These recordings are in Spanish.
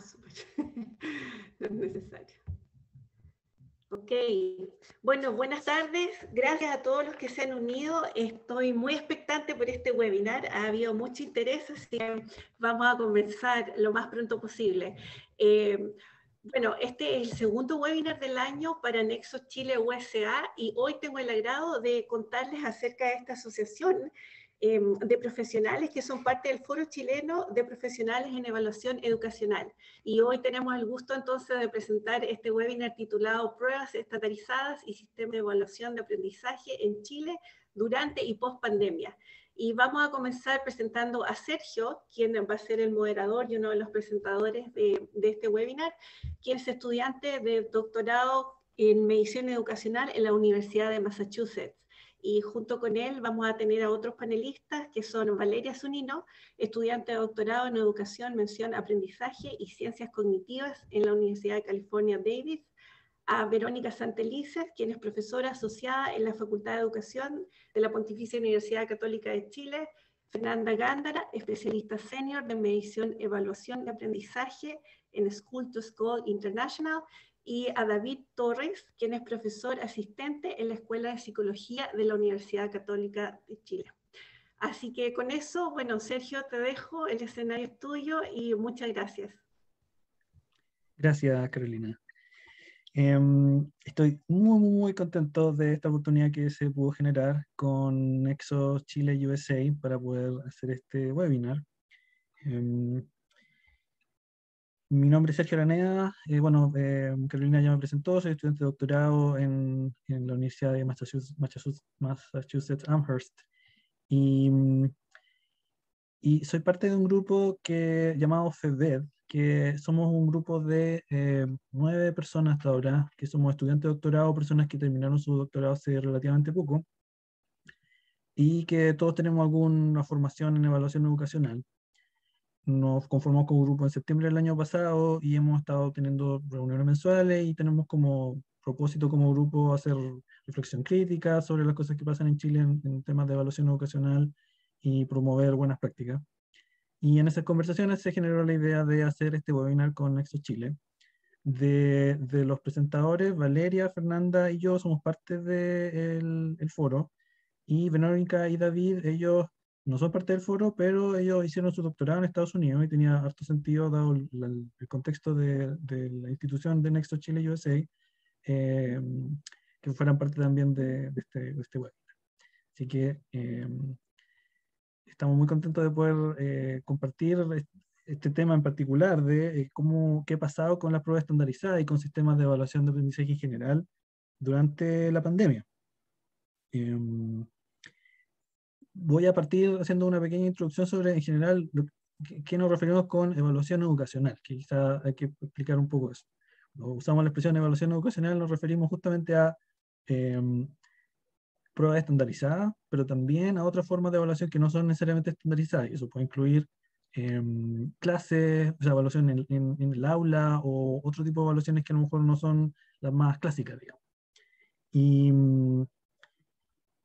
Súper. No es necesario. Ok, bueno, buenas tardes. Gracias a todos los que se han unido. Estoy muy expectante por este webinar. Ha habido mucho interés, así que vamos a conversar lo más pronto posible. Bueno, este es el segundo webinar del año para Nexos Chile USA y hoy tengo el agrado de contarles acerca de esta asociación de profesionales que son parte del Foro Chileno de Profesionales en Evaluación Educacional. Y hoy tenemos el gusto entonces de presentar este webinar titulado Pruebas Estandarizadas y Sistema de Evaluación de Aprendizaje en Chile durante y post pandemia. Y vamos a comenzar presentando a Sergio, quien va a ser el moderador y uno de los presentadores de este webinar, quien es estudiante de doctorado en Medición Educacional en la Universidad de Massachusetts. Y junto con él vamos a tener a otros panelistas que son Valeria Zunino, estudiante de doctorado en Educación, Mención, Aprendizaje y Ciencias Cognitivas en la Universidad de California, Davis, a Verónica Santelices, quien es profesora asociada en la Facultad de Educación de la Pontificia Universidad Católica de Chile, Fernanda Gándara, especialista senior de Medición, Evaluación y Aprendizaje en School to School International, y a David Torres, quien es profesor asistente en la Escuela de Psicología de la Universidad Católica de Chile. Así que con eso, bueno, Sergio, te dejo, el escenario es tuyo y muchas gracias. Gracias, Carolina. Estoy muy contento de esta oportunidad que se pudo generar con Nexos Chile USA para poder hacer este webinar. Mi nombre es Sergio Araneda. Carolina ya me presentó, soy estudiante de doctorado en la Universidad de Massachusetts Amherst. Y soy parte de un grupo llamado FEBED, que somos un grupo de 9 personas hasta ahora, que somos estudiantes de doctorado, personas que terminaron su doctorado hace relativamente poco, y que todos tenemos alguna formación en evaluación educacional. Nos conformamos como grupo en septiembre del año pasado y hemos estado teniendo reuniones mensuales y tenemos como propósito como grupo hacer reflexión crítica sobre las cosas que pasan en Chile en temas de evaluación educacional y promover buenas prácticas. Y en esas conversaciones se generó la idea de hacer este webinar con Nexos Chile. De los presentadores, Valeria, Fernanda y yo somos parte del foro, y Verónica y David, ellos no son parte del foro, pero ellos hicieron su doctorado en Estados Unidos y tenía harto sentido, dado el contexto de la institución de Nexos Chile USA, eh, que fueran parte también de este webinar. Así que estamos muy contentos de poder compartir este tema en particular de qué ha pasado con las pruebas estandarizadas y con sistemas de evaluación de aprendizaje en general durante la pandemia. Voy a partir haciendo una pequeña introducción sobre, en general, qué nos referimos con evaluación educacional, que quizá hay que explicar un poco eso. Cuando usamos la expresión evaluación educacional, nos referimos justamente a pruebas estandarizadas, pero también a otras formas de evaluación que no son necesariamente estandarizadas. Y eso puede incluir clases, o sea, evaluación en el aula o otro tipo de evaluaciones que a lo mejor no son las más clásicas, digamos.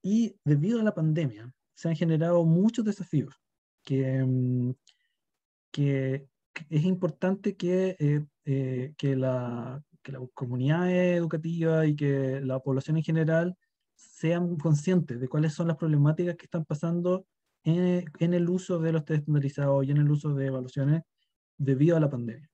Y debido a la pandemia, se han generado muchos desafíos que es importante que la comunidad educativa y que la población en general sean conscientes de cuáles son las problemáticas que están pasando en el uso de los test estandarizados y en el uso de evaluaciones debido a la pandemia.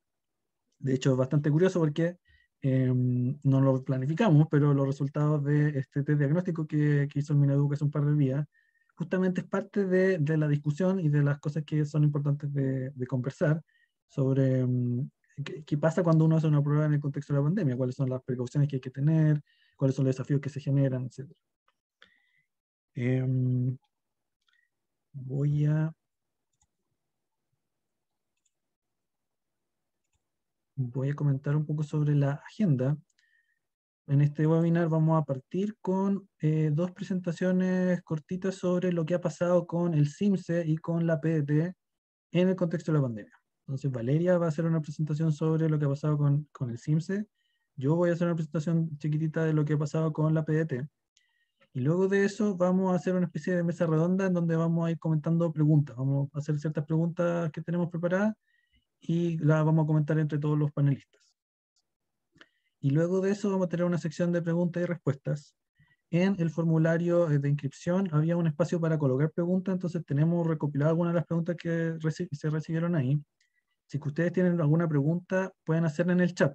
De hecho, es bastante curioso porque no lo planificamos, pero los resultados de este test diagnóstico que hizo el Mineduc hace un par de días, justamente es parte de la discusión y de las cosas que son importantes de conversar sobre qué pasa cuando uno hace una prueba en el contexto de la pandemia, cuáles son las precauciones que hay que tener, cuáles son los desafíos que se generan, etc. Voy a comentar un poco sobre la agenda. En este webinar vamos a partir con 2 presentaciones cortitas sobre lo que ha pasado con el CIMSE y con la PDT en el contexto de la pandemia. Entonces Valeria va a hacer una presentación sobre lo que ha pasado con el CIMSE. Yo voy a hacer una presentación chiquitita de lo que ha pasado con la PDT. Y luego de eso vamos a hacer una especie de mesa redonda en donde vamos a ir comentando preguntas. Vamos a hacer ciertas preguntas que tenemos preparadas y la vamos a comentar entre todos los panelistas. Y luego de eso vamos a tener una sección de preguntas y respuestas. En el formulario de inscripción había un espacio para colocar preguntas, entonces tenemos recopilado algunas de las preguntas que se recibieron ahí. Si que ustedes tienen alguna pregunta, pueden hacerla en el chat.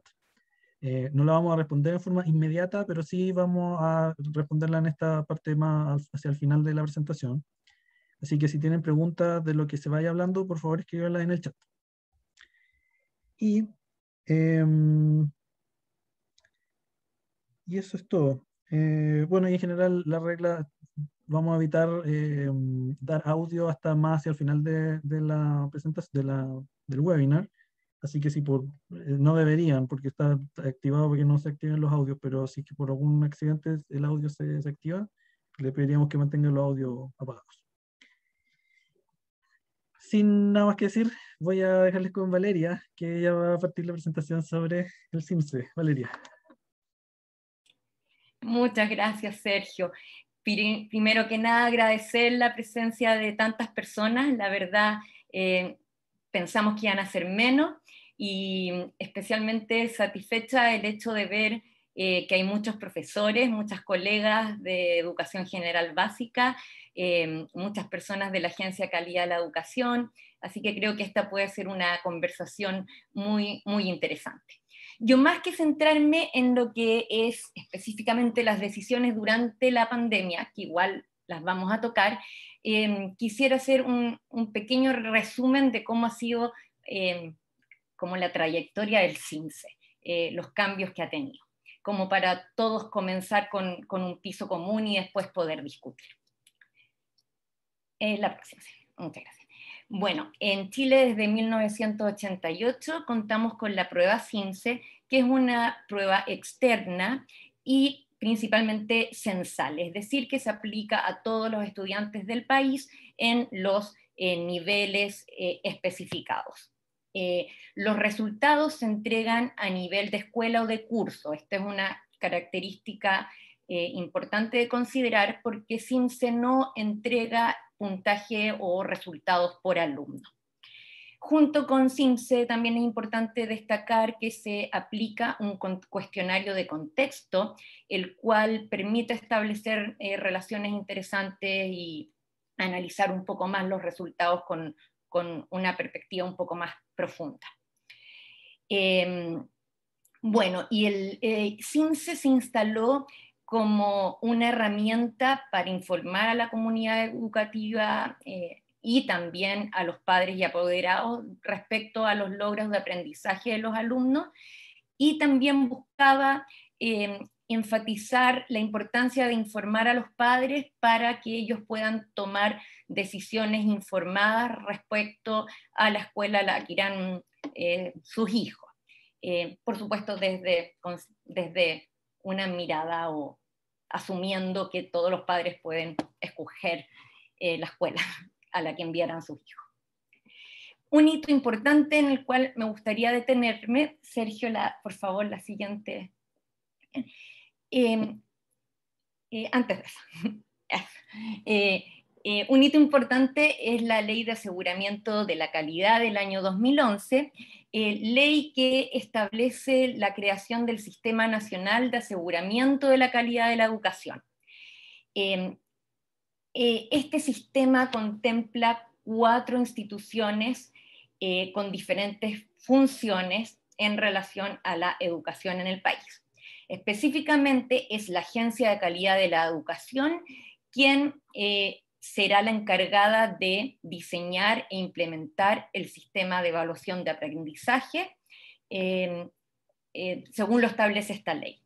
No la vamos a responder de forma inmediata, pero sí vamos a responderla en esta parte más hacia el final de la presentación. Así que si tienen preguntas de lo que se vaya hablando, por favor escríbanlas en el chat. Y eso es todo. Bueno, y en general la regla, vamos a evitar dar audio hasta más hacia el final de la presentación del webinar. Así que si no deberían, porque está activado porque no se activen los audios, pero si que por algún accidente el audio se activa, le pediríamos que mantengan los audios apagados. Sin nada más que decir, voy a dejarles con Valeria, que ella va a partir la presentación sobre el CIMSE. Valeria. Muchas gracias, Sergio. Primero que nada, agradecer la presencia de tantas personas. La verdad, pensamos que iban a ser menos, y especialmente satisfecha el hecho de ver que hay muchos profesores, muchas colegas de educación general básica, muchas personas de la Agencia de Calidad de la Educación, así que creo que esta puede ser una conversación muy, muy interesante. Yo, más que centrarme en lo que es específicamente las decisiones durante la pandemia, que igual las vamos a tocar, quisiera hacer un pequeño resumen de cómo ha sido como la trayectoria del CIMSE, los cambios que ha tenido, como para todos comenzar con un piso común y después poder discutir. La próxima. Muchas gracias. Bueno, en Chile desde 1988 contamos con la prueba CIMSE, que es una prueba externa y principalmente censal, es decir, que se aplica a todos los estudiantes del país en los niveles especificados. Los resultados se entregan a nivel de escuela o de curso. Esta es una característica importante de considerar, porque CIMSE no entrega puntaje o resultados por alumno. Junto con CIMSE también es importante destacar que se aplica un cuestionario de contexto, el cual permite establecer relaciones interesantes y analizar un poco más los resultados con una perspectiva un poco más profunda. Bueno, y el CIMSE se instaló como una herramienta para informar a la comunidad educativa y también a los padres y apoderados respecto a los logros de aprendizaje de los alumnos, y también buscaba enfatizar la importancia de informar a los padres para que ellos puedan tomar decisiones informadas respecto a la escuela a la que irán sus hijos. Por supuesto desde una mirada o asumiendo que todos los padres pueden escoger la escuela a la que enviarán sus hijos. Un hito importante en el cual me gustaría detenerme, Sergio, por favor, la siguiente. Antes de eso. Un hito importante es la Ley de Aseguramiento de la Calidad del año 2011, ley que establece la creación del Sistema Nacional de Aseguramiento de la Calidad de la Educación. Este sistema contempla 4 instituciones con diferentes funciones en relación a la educación en el país. Específicamente es la Agencia de Calidad de la Educación quien será la encargada de diseñar e implementar el sistema de evaluación de aprendizaje según lo establece esta ley.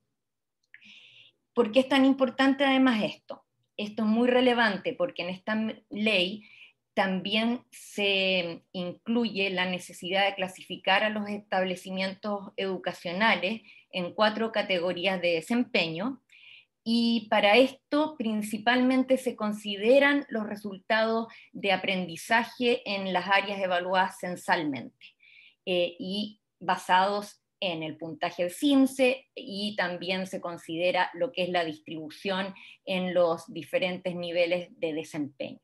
¿Por qué es tan importante además esto? Esto es muy relevante porque en esta ley también se incluye la necesidad de clasificar a los establecimientos educacionales en 4 categorías de desempeño, y para esto principalmente se consideran los resultados de aprendizaje en las áreas evaluadas censalmente y basados en el puntaje del CIMSE, y también se considera lo que es la distribución en los diferentes niveles de desempeño.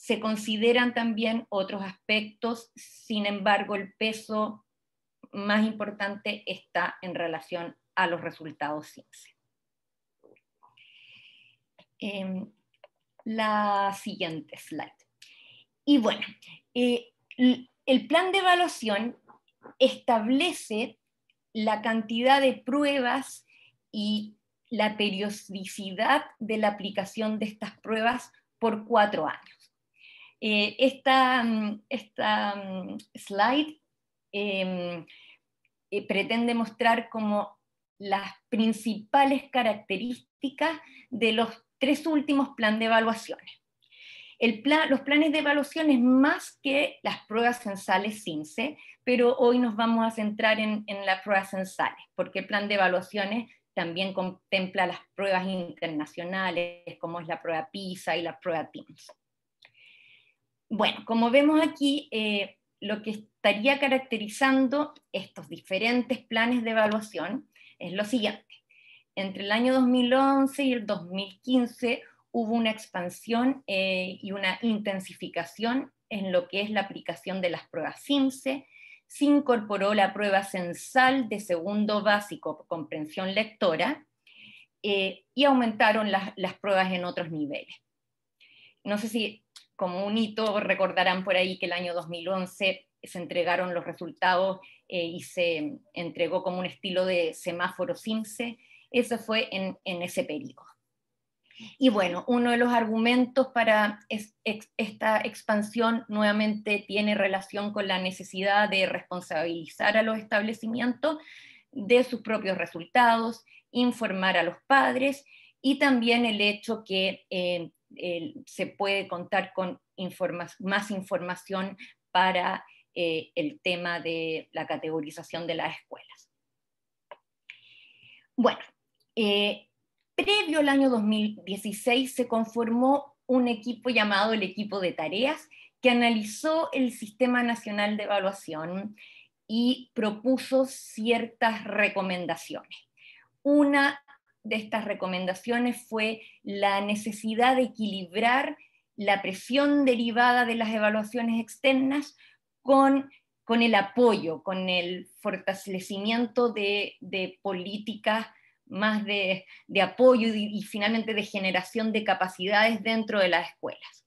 se consideran también otros aspectos, sin embargo, el peso más importante está en relación a los resultados CIMSE. La siguiente slide. Y bueno, el plan de evaluación establece la cantidad de pruebas y la periodicidad de la aplicación de estas pruebas por 4 años. Esta slide pretende mostrar como las principales características de los 3 últimos planes de evaluaciones. Los planes de evaluación es más que las pruebas censales CIMSE, pero hoy nos vamos a centrar en las pruebas censales, porque el plan de evaluaciones también contempla las pruebas internacionales, como es la prueba PISA y la prueba TIMSS. Bueno, como vemos aquí, lo que estaría caracterizando estos diferentes planes de evaluación es lo siguiente. Entre el año 2011 y el 2015 hubo una expansión y una intensificación en lo que es la aplicación de las pruebas CIMSE. Se incorporó la prueba censal de segundo básico, comprensión lectora, y aumentaron las pruebas en otros niveles. No sé si como un hito recordarán por ahí que el año 2011 se entregaron los resultados y se entregó como un estilo de semáforo CIMSE. Eso fue en ese periodo. Y bueno, uno de los argumentos para esta expansión nuevamente tiene relación con la necesidad de responsabilizar a los establecimientos de sus propios resultados, informar a los padres y también el hecho que se puede contar con más información para el tema de la categorización de las escuelas. Bueno, previo al año 2016 se conformó un equipo llamado el equipo de tareas que analizó el Sistema Nacional de Evaluación y propuso ciertas recomendaciones. Una de estas recomendaciones fue la necesidad de equilibrar la presión derivada de las evaluaciones externas con el apoyo, con el fortalecimiento de políticas más de apoyo y finalmente de generación de capacidades dentro de las escuelas.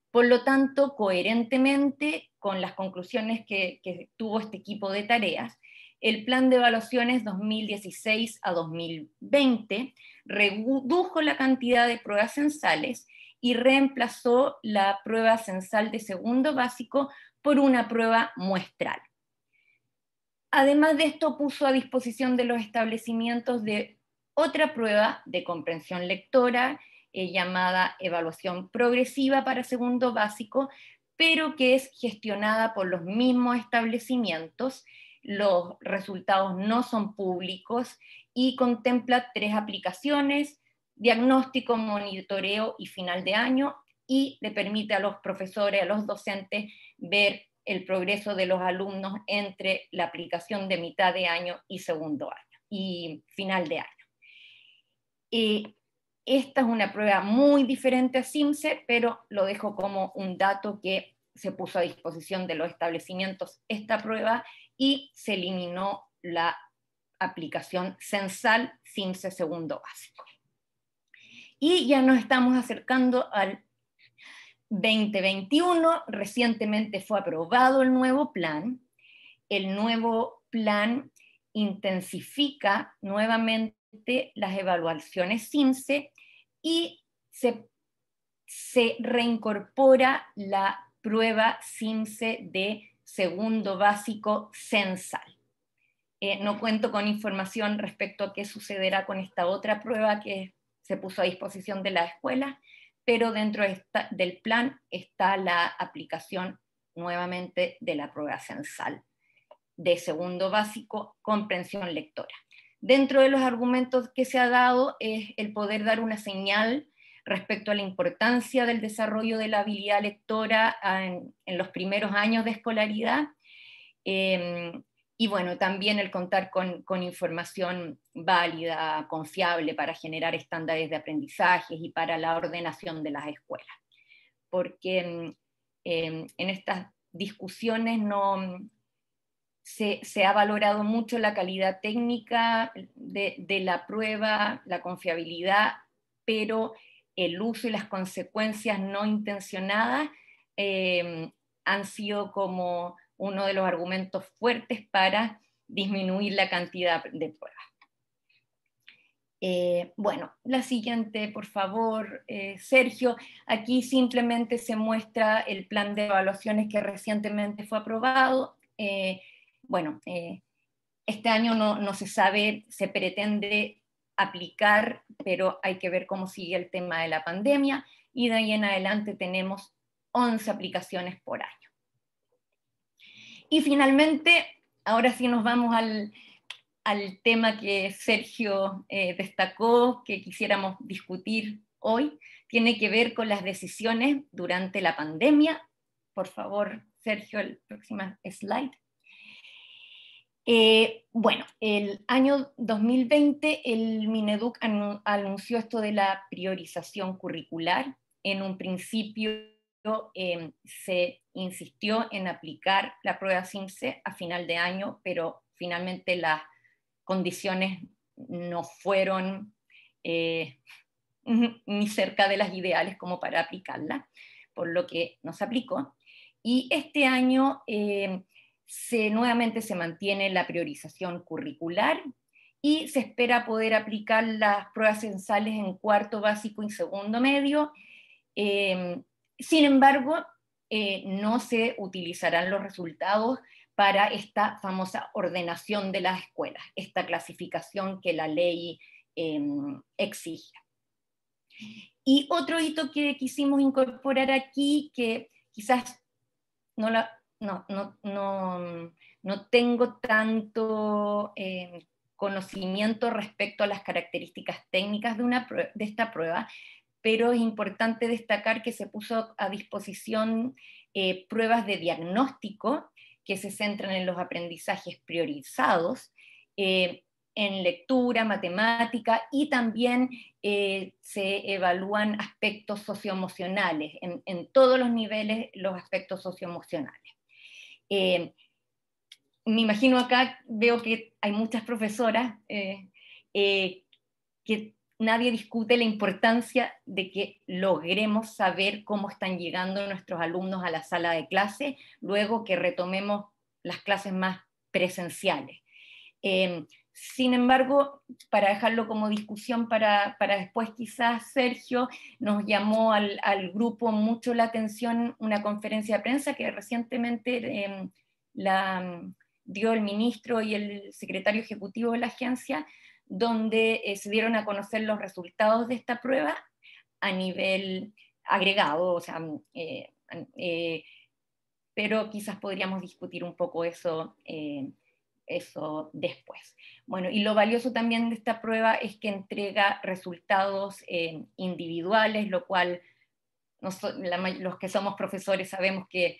Por lo tanto, coherentemente con las conclusiones que tuvo este equipo de tareas, el plan de evaluaciones 2016 a 2020 redujo la cantidad de pruebas censales y reemplazó la prueba censal de segundo básico por una prueba muestral. Además de esto, puso a disposición de los establecimientos de otra prueba de comprensión lectora llamada evaluación progresiva para segundo básico, pero que es gestionada por los mismos establecimientos. Los resultados no son públicos y contempla 3 aplicaciones: diagnóstico, monitoreo y final de año, y le permite a los profesores, a los docentes, ver el progreso de los alumnos entre la aplicación de mitad de año y segundo año y final de año. Esta es una prueba muy diferente a CIMSE, pero lo dejo como un dato que se puso a disposición de los establecimientos esta prueba y se eliminó la aplicación censal CIMSE segundo básico. Y ya nos estamos acercando al 2021, recientemente fue aprobado el nuevo plan. El nuevo plan intensifica nuevamente las evaluaciones CIMSE y se reincorpora la prueba CIMSE de segundo básico censal. No cuento con información respecto a qué sucederá con esta otra prueba que se puso a disposición de la escuela, pero dentro del plan está la aplicación nuevamente de la prueba censal de segundo básico, comprensión lectora. Dentro de los argumentos que se ha dado es el poder dar una señal respecto a la importancia del desarrollo de la habilidad lectora en los primeros años de escolaridad, y bueno, también el contar con información válida, confiable para generar estándares de aprendizaje y para la ordenación de las escuelas. porque en estas discusiones se ha valorado mucho la calidad técnica de la prueba, la confiabilidad, pero el uso y las consecuencias no intencionadas han sido como uno de los argumentos fuertes para disminuir la cantidad de pruebas. Bueno, la siguiente, por favor, Sergio. Aquí simplemente se muestra el plan de evaluaciones que recientemente fue aprobado. Este año no se sabe, se pretende aplicar, pero hay que ver cómo sigue el tema de la pandemia, y de ahí en adelante tenemos 11 aplicaciones por año. Y finalmente, ahora sí nos vamos al tema que Sergio destacó, que quisiéramos discutir hoy. Tiene que ver con las decisiones durante la pandemia. Por favor, Sergio, el próximo slide. Bueno, el año 2020 el Mineduc anunció esto de la priorización curricular. En un principio se insistió en aplicar la prueba CIMSE a final de año, pero finalmente las condiciones no fueron ni cerca de las ideales como para aplicarla, por lo que no se aplicó. Y este año nuevamente se mantiene la priorización curricular y se espera poder aplicar las pruebas censales en cuarto básico y segundo medio. Sin embargo, no se utilizarán los resultados para esta famosa ordenación de las escuelas, esta clasificación que la ley exige. Y otro hito que quisimos incorporar aquí, que quizás no tengo tanto conocimiento respecto a las características técnicas de esta prueba, pero es importante destacar que se puso a disposición pruebas de diagnóstico que se centran en los aprendizajes priorizados, en lectura, matemática, y también se evalúan aspectos socioemocionales, en todos los niveles los aspectos socioemocionales. Me imagino acá, veo que hay muchas profesoras que nadie discute la importancia de que logremos saber cómo están llegando nuestros alumnos a la sala de clase, luego que retomemos las clases más presenciales. Sin embargo, para dejarlo como discusión para después, quizás Sergio, nos llamó al grupo mucho la atención una conferencia de prensa que recientemente la dio el ministro y el secretario ejecutivo de la agencia, donde se dieron a conocer los resultados de esta prueba a nivel agregado, o sea, pero quizás podríamos discutir un poco eso después. Bueno, y lo valioso también de esta prueba es que entrega resultados individuales, lo cual los que somos profesores sabemos que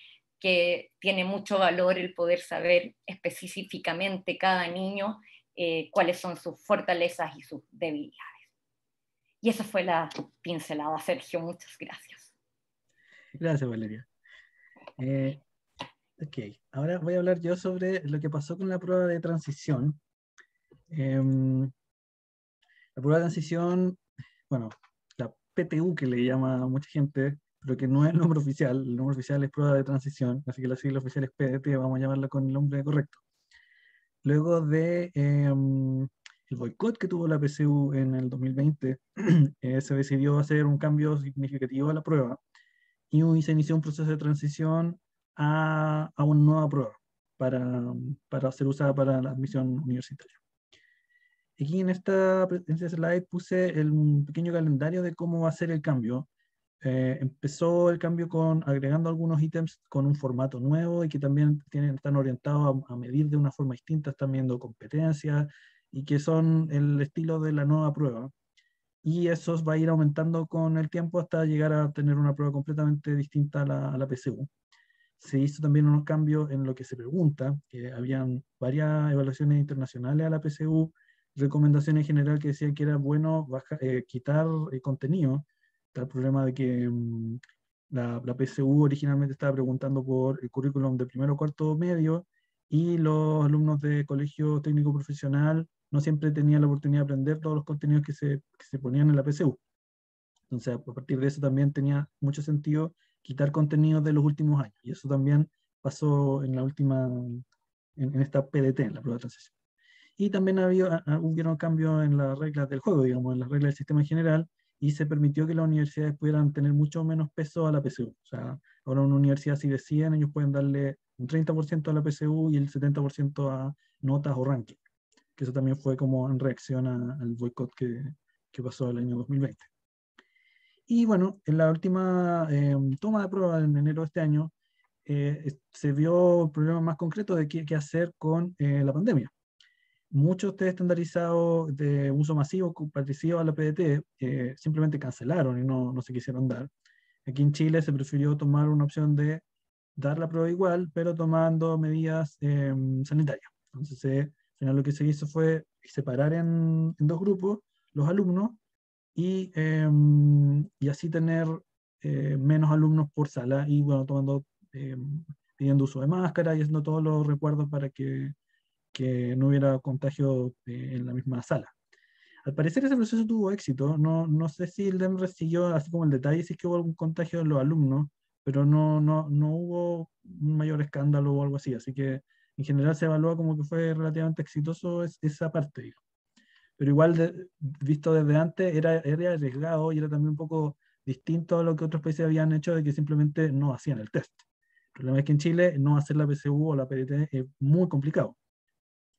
tiene mucho valor el poder saber específicamente cada niño cuáles son sus fortalezas y sus debilidades. Y esa fue la pincelada, Sergio, muchas gracias. Gracias, Valeria. Ok, ahora voy a hablar yo sobre lo que pasó con la prueba de transición. La prueba de transición, bueno, la PTU que le llama a mucha gente, pero que no es el nombre oficial es prueba de transición, así que la sigla oficial es PDT, vamos a llamarla con el nombre correcto. Luego de el boicot que tuvo la PSU en el 2020, se decidió hacer un cambio significativo a la prueba y se inició un proceso de transición a una nueva prueba para ser usada para la admisión universitaria. Aquí en este slide puse un pequeño calendario de cómo va a ser el cambio. Empezó el cambio agregando algunos ítems con un formato nuevo y que también están orientados a medir de una forma distinta, están viendo competencias y que son el estilo de la nueva prueba. Y eso va a ir aumentando con el tiempo hasta llegar a tener una prueba completamente distinta a la PSU. Se hizo también unos cambios en lo que se pregunta, que habían varias evaluaciones internacionales a la PSU, recomendaciones en general que decían que era bueno quitar contenido. Está el problema de que la PSU originalmente estaba preguntando por el currículum de primero, cuarto, medio, y los alumnos de colegio técnico profesional no siempre tenían la oportunidad de aprender todos los contenidos que se ponían en la PSU. Entonces, a partir de eso también tenía mucho sentido quitar contenidos de los últimos años. Y eso también pasó en la última, en esta PDT, en la prueba de transición. Y también hubieron cambios en las reglas del juego, digamos, en las reglas del sistema en general, y se permitió que las universidades pudieran tener mucho menos peso a la PSU. O sea, ahora una universidad si deciden, ellos pueden darle un 30% a la PSU y el 70% a notas o ranking. Que eso también fue como en reacción al boicot que pasó el año 2020. Y bueno, en la última toma de prueba en enero de este año, se vio problemas más concretos de qué hacer con la pandemia. Muchos test estandarizados de uso masivo parecido a la PDT simplemente cancelaron y no se quisieron dar. Aquí en Chile se prefirió tomar una opción de dar la prueba igual, pero tomando medidas sanitarias. Entonces, al final lo que se hizo fue separar en dos grupos los alumnos y así tener menos alumnos por sala y bueno, pidiendo uso de máscara y haciendo todos los recuerdos para que no hubiera contagio en la misma sala. Al parecer ese proceso tuvo éxito, no sé si el DEMRE siguió así como el detalle, si es que hubo algún contagio en los alumnos, pero no hubo un mayor escándalo o algo así, así que en general se evalúa como que fue relativamente exitoso esa parte, digamos. Pero igual, visto desde antes, era arriesgado y era también un poco distinto a lo que otros países habían hecho de que simplemente no hacían el test. El problema es que en Chile no hacer la PSU o la PDT es muy complicado,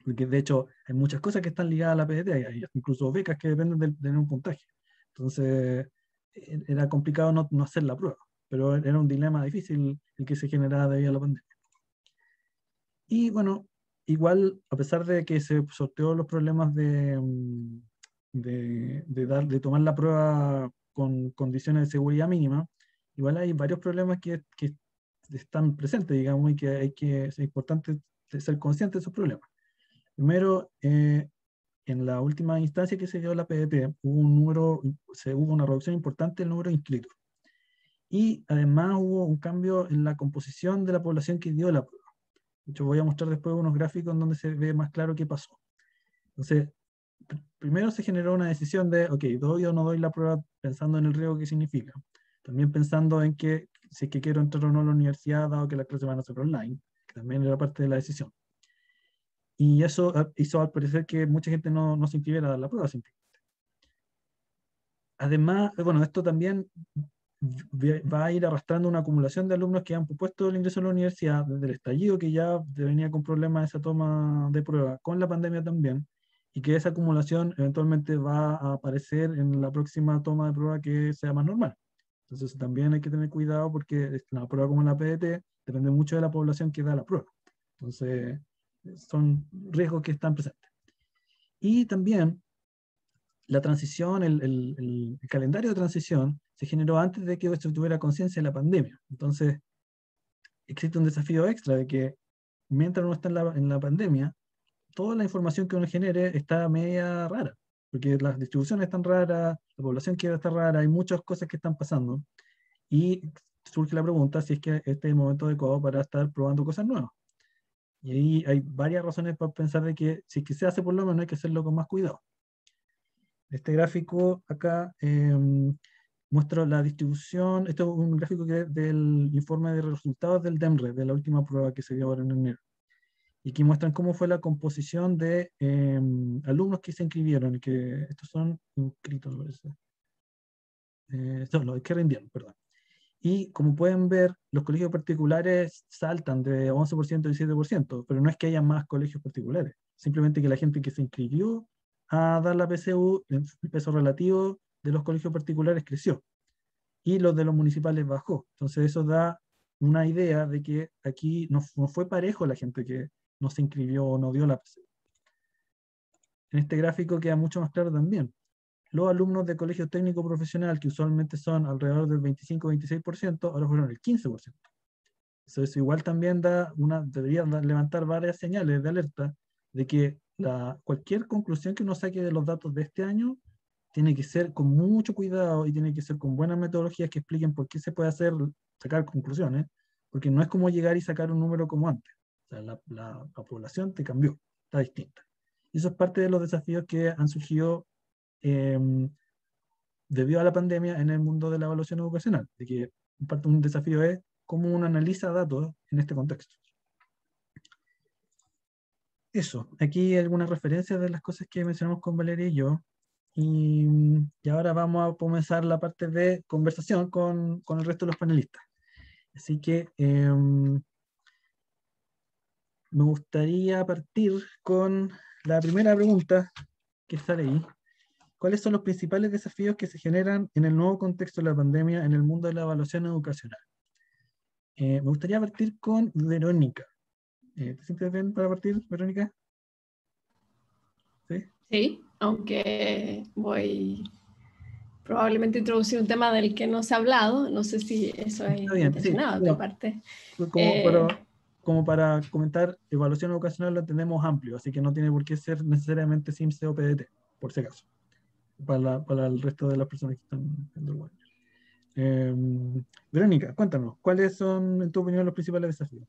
porque de hecho hay muchas cosas que están ligadas a la PDT, hay incluso becas que dependen de un puntaje. Entonces era complicado no hacer la prueba, pero era un dilema difícil el que se generaba debido a la pandemia. Y bueno, igual, a pesar de que se sorteó los problemas de tomar la prueba con condiciones de seguridad mínima, igual hay varios problemas que están presentes, digamos, y que es importante ser consciente de esos problemas. Primero, en la última instancia que se dio la PDT, hubo una reducción importante del número de inscritos. Y además hubo un cambio en la composición de la población que dio la prueba. De hecho, voy a mostrar después unos gráficos en donde se ve más claro qué pasó. Entonces, primero se generó una decisión de, ok, doy o no doy la prueba pensando en el riesgo que significa. También pensando en que si es que quiero entrar o no a la universidad, dado que las clases van a ser online, que también era parte de la decisión. Y eso hizo al parecer que mucha gente no se inscribiera a dar la prueba simplemente. Además, bueno, esto también va a ir arrastrando una acumulación de alumnos que han propuesto el ingreso a la universidad desde el estallido, que ya venía con problemas esa toma de prueba, con la pandemia también, y que esa acumulación eventualmente va a aparecer en la próxima toma de prueba que sea más normal. Entonces también hay que tener cuidado porque la prueba como la PDT depende mucho de la población que da la prueba. Entonces son riesgos que están presentes. Y también la transición, el calendario de transición se generó antes de que se tuviera conciencia de la pandemia. Entonces, existe un desafío extra de que mientras uno está en la pandemia, toda la información que uno genere está media rara, porque las distribuciones están raras, la población que está rara, hay muchas cosas que están pasando, y surge la pregunta si es que este es el momento adecuado para estar probando cosas nuevas. Y ahí hay varias razones para pensar de que si es que se hace por lo menos hay que hacerlo con más cuidado. Este gráfico acá muestra la distribución, este es un gráfico del informe de resultados del DEMRE, de la última prueba que se dio ahora en enero. Y aquí muestran cómo fue la composición de alumnos que se inscribieron, y que estos son inscritos, parece. Son los que rindieron, perdón. Y como pueden ver, los colegios particulares saltan de 11% y 7%, pero no es que haya más colegios particulares, simplemente que la gente que se inscribió a dar la PSU, el peso relativo de los colegios particulares creció y los de los municipales bajó. Entonces eso da una idea de que aquí no fue parejo la gente que no se inscribió o no dio la PSU. En este gráfico queda mucho más claro también. Los alumnos de colegio técnico profesional, que usualmente son alrededor del 25-26%, ahora fueron el 15%. Eso igual también debería levantar varias señales de alerta de que cualquier conclusión que uno saque de los datos de este año tiene que ser con mucho cuidado y tiene que ser con buenas metodologías que expliquen por qué se puede hacer sacar conclusiones, porque no es como llegar y sacar un número como antes. O sea, la población te cambió, está distinta. Y eso es parte de los desafíos que han surgido debido a la pandemia en el mundo de la evaluación educacional, de que parte de un desafío es cómo uno analiza datos en este contexto. Eso, aquí algunas referencias de las cosas que mencionamos con Valeria y yo, y ahora vamos a comenzar la parte de conversación con el resto de los panelistas. Así que me gustaría partir con la primera pregunta que sale ahí. ¿Cuáles son los principales desafíos que se generan en el nuevo contexto de la pandemia en el mundo de la evaluación educacional? Me gustaría partir con Verónica. ¿Te sientes bien para partir, Verónica? ¿Sí? Sí, aunque voy probablemente a introducir un tema del que no se ha hablado. No sé si eso es intencionado de tu parte. Como para comentar, evaluación educacional lo entendemos amplio, así que no tiene por qué ser necesariamente CIMSE o PDT, por si acaso, para el resto de las personas que están viendo el webinar. Verónica, cuéntanos, ¿cuáles son, en tu opinión, los principales desafíos?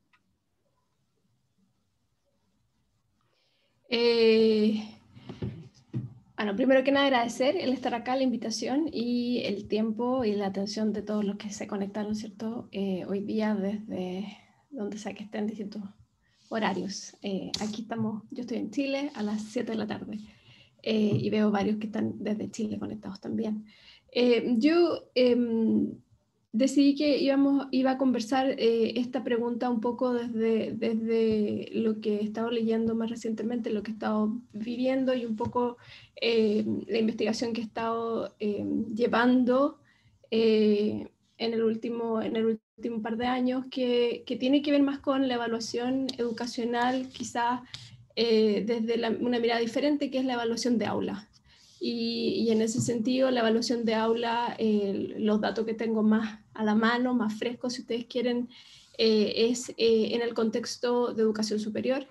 Bueno, primero que nada agradecer el estar acá, la invitación y el tiempo y la atención de todos los que se conectaron, ¿cierto? Hoy día desde donde sea que estén, distintos horarios. Aquí estamos, yo estoy en Chile a las 7 de la tarde y veo varios que están desde Chile conectados también. Yo decidí que iba a conversar esta pregunta un poco desde lo que he estado leyendo más recientemente, lo que he estado viviendo y un poco la investigación que he estado llevando en el último par de años, que tiene que ver más con la evaluación educacional, quizás desde una mirada diferente, que es la evaluación de aula. Y en ese sentido, la evaluación de aula, los datos que tengo más a la mano, más frescos, si ustedes quieren, es en el contexto de educación superior.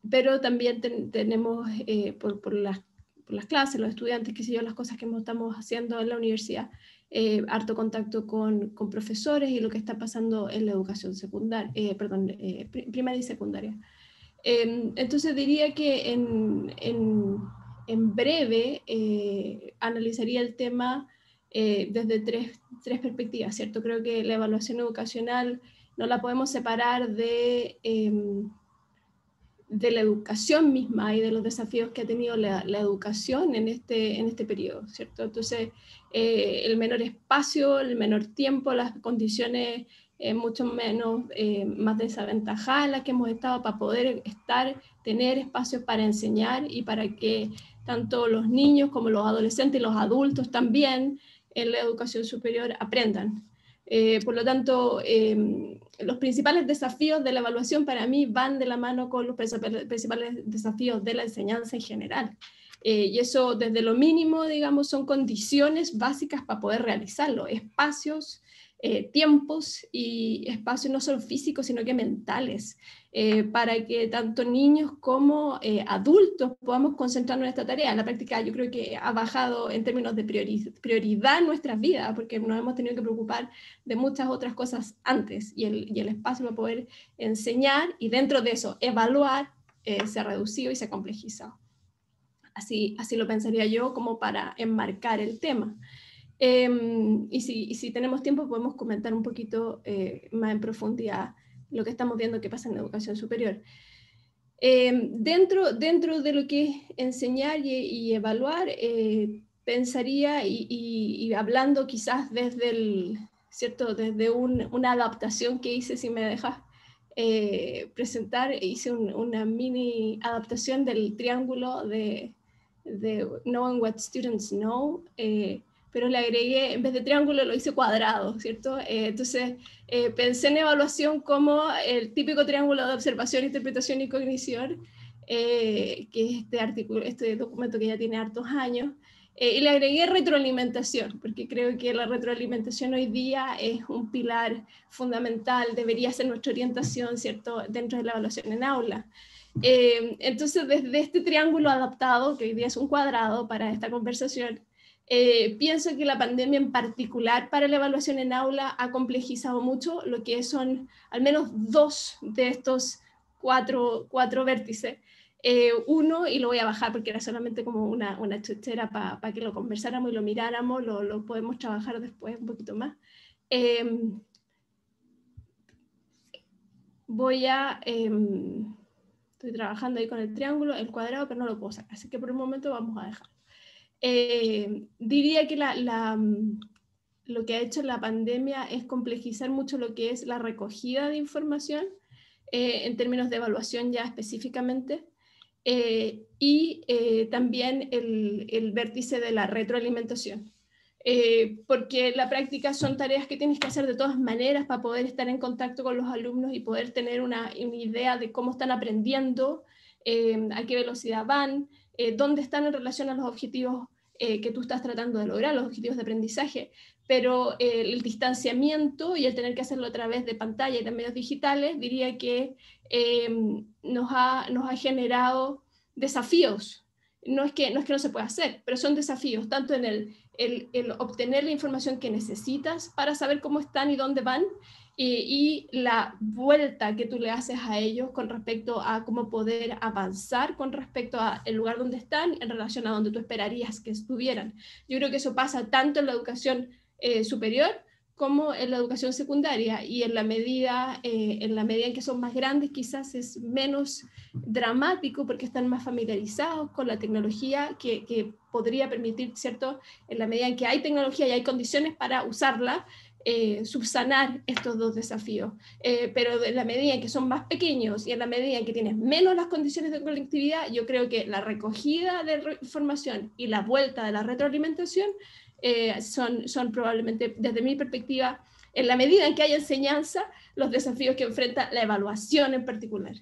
Pero también tenemos, por las clases, los estudiantes, qué sé yo, las cosas que estamos haciendo en la universidad, harto contacto con profesores y lo que está pasando en la educación secundaria, primaria y secundaria. Entonces diría que en breve analizaría el tema desde tres perspectivas, ¿cierto? Creo que la evaluación educacional no la podemos separar de la educación misma y de los desafíos que ha tenido la educación en este periodo, ¿cierto? Entonces, el menor espacio, el menor tiempo, las condiciones mucho más desaventajadas en las que hemos estado para poder tener espacios para enseñar y para que tanto los niños como los adolescentes y los adultos también en la educación superior aprendan. Por lo tanto, los principales desafíos de la evaluación para mí van de la mano con los principales desafíos de la enseñanza en general. Y eso desde lo mínimo, digamos, son condiciones básicas para poder realizarlo, espacios, tiempos y espacios no solo físicos, sino que mentales, para que tanto niños como adultos podamos concentrarnos en esta tarea. En la práctica yo creo que ha bajado en términos de prioridad en nuestras vidas, porque nos hemos tenido que preocupar de muchas otras cosas antes, y el espacio para poder enseñar y dentro de eso evaluar se ha reducido y se ha complejizado. Así lo pensaría yo como para enmarcar el tema. Y si tenemos tiempo podemos comentar un poquito más en profundidad lo que estamos viendo que pasa en la educación superior. Dentro de lo que es enseñar y evaluar, pensaría y hablando quizás desde una adaptación que hice, si me dejas presentar, hice una mini adaptación del triángulo de Knowing What Students Know, pero le agregué, en vez de triángulo lo hice cuadrado, ¿cierto? Entonces pensé en evaluación como el típico triángulo de observación, interpretación y cognición, que es este documento que ya tiene hartos años, y le agregué retroalimentación, porque creo que la retroalimentación hoy día es un pilar fundamental, debería ser nuestra orientación, ¿cierto?, dentro de la evaluación en aula. Entonces, desde este triángulo adaptado, que hoy día es un cuadrado para esta conversación, Pienso que la pandemia en particular para la evaluación en aula ha complejizado mucho lo que son al menos dos de estos cuatro vértices. Uno, y lo voy a bajar porque era solamente como una chuchera para que lo conversáramos y lo miráramos, lo podemos trabajar después un poquito más. Estoy trabajando ahí con el triángulo, el cuadrado, pero no lo puedo sacar, así que por el momento vamos a dejar. Diría que lo que ha hecho la pandemia es complejizar mucho lo que es la recogida de información en términos de evaluación ya específicamente, y también el vértice de la retroalimentación. Porque la práctica son tareas que tienes que hacer de todas maneras para poder estar en contacto con los alumnos y poder tener una idea de cómo están aprendiendo, a qué velocidad van, dónde están en relación a los objetivos que tú estás tratando de lograr, los objetivos de aprendizaje. Pero el distanciamiento y el tener que hacerlo a través de pantalla y de medios digitales, diría que nos ha generado desafíos. No es que no se pueda hacer, pero son desafíos, tanto en el obtener la información que necesitas para saber cómo están y dónde van, y la vuelta que tú le haces a ellos con respecto a cómo poder avanzar con respecto al lugar donde están en relación a donde tú esperarías que estuvieran. Yo creo que eso pasa tanto en la educación superior como en la educación secundaria, y en la medida en que son más grandes quizás es menos dramático porque están más familiarizados con la tecnología que podría permitir, ¿cierto?, en la medida en que hay tecnología y hay condiciones para usarla, subsanar estos dos desafíos. Pero en la medida en que son más pequeños y en la medida en que tienes menos las condiciones de conectividad, yo creo que la recogida de información y la vuelta de la retroalimentación son probablemente, desde mi perspectiva, en la medida en que hay enseñanza, los desafíos que enfrenta la evaluación en particular.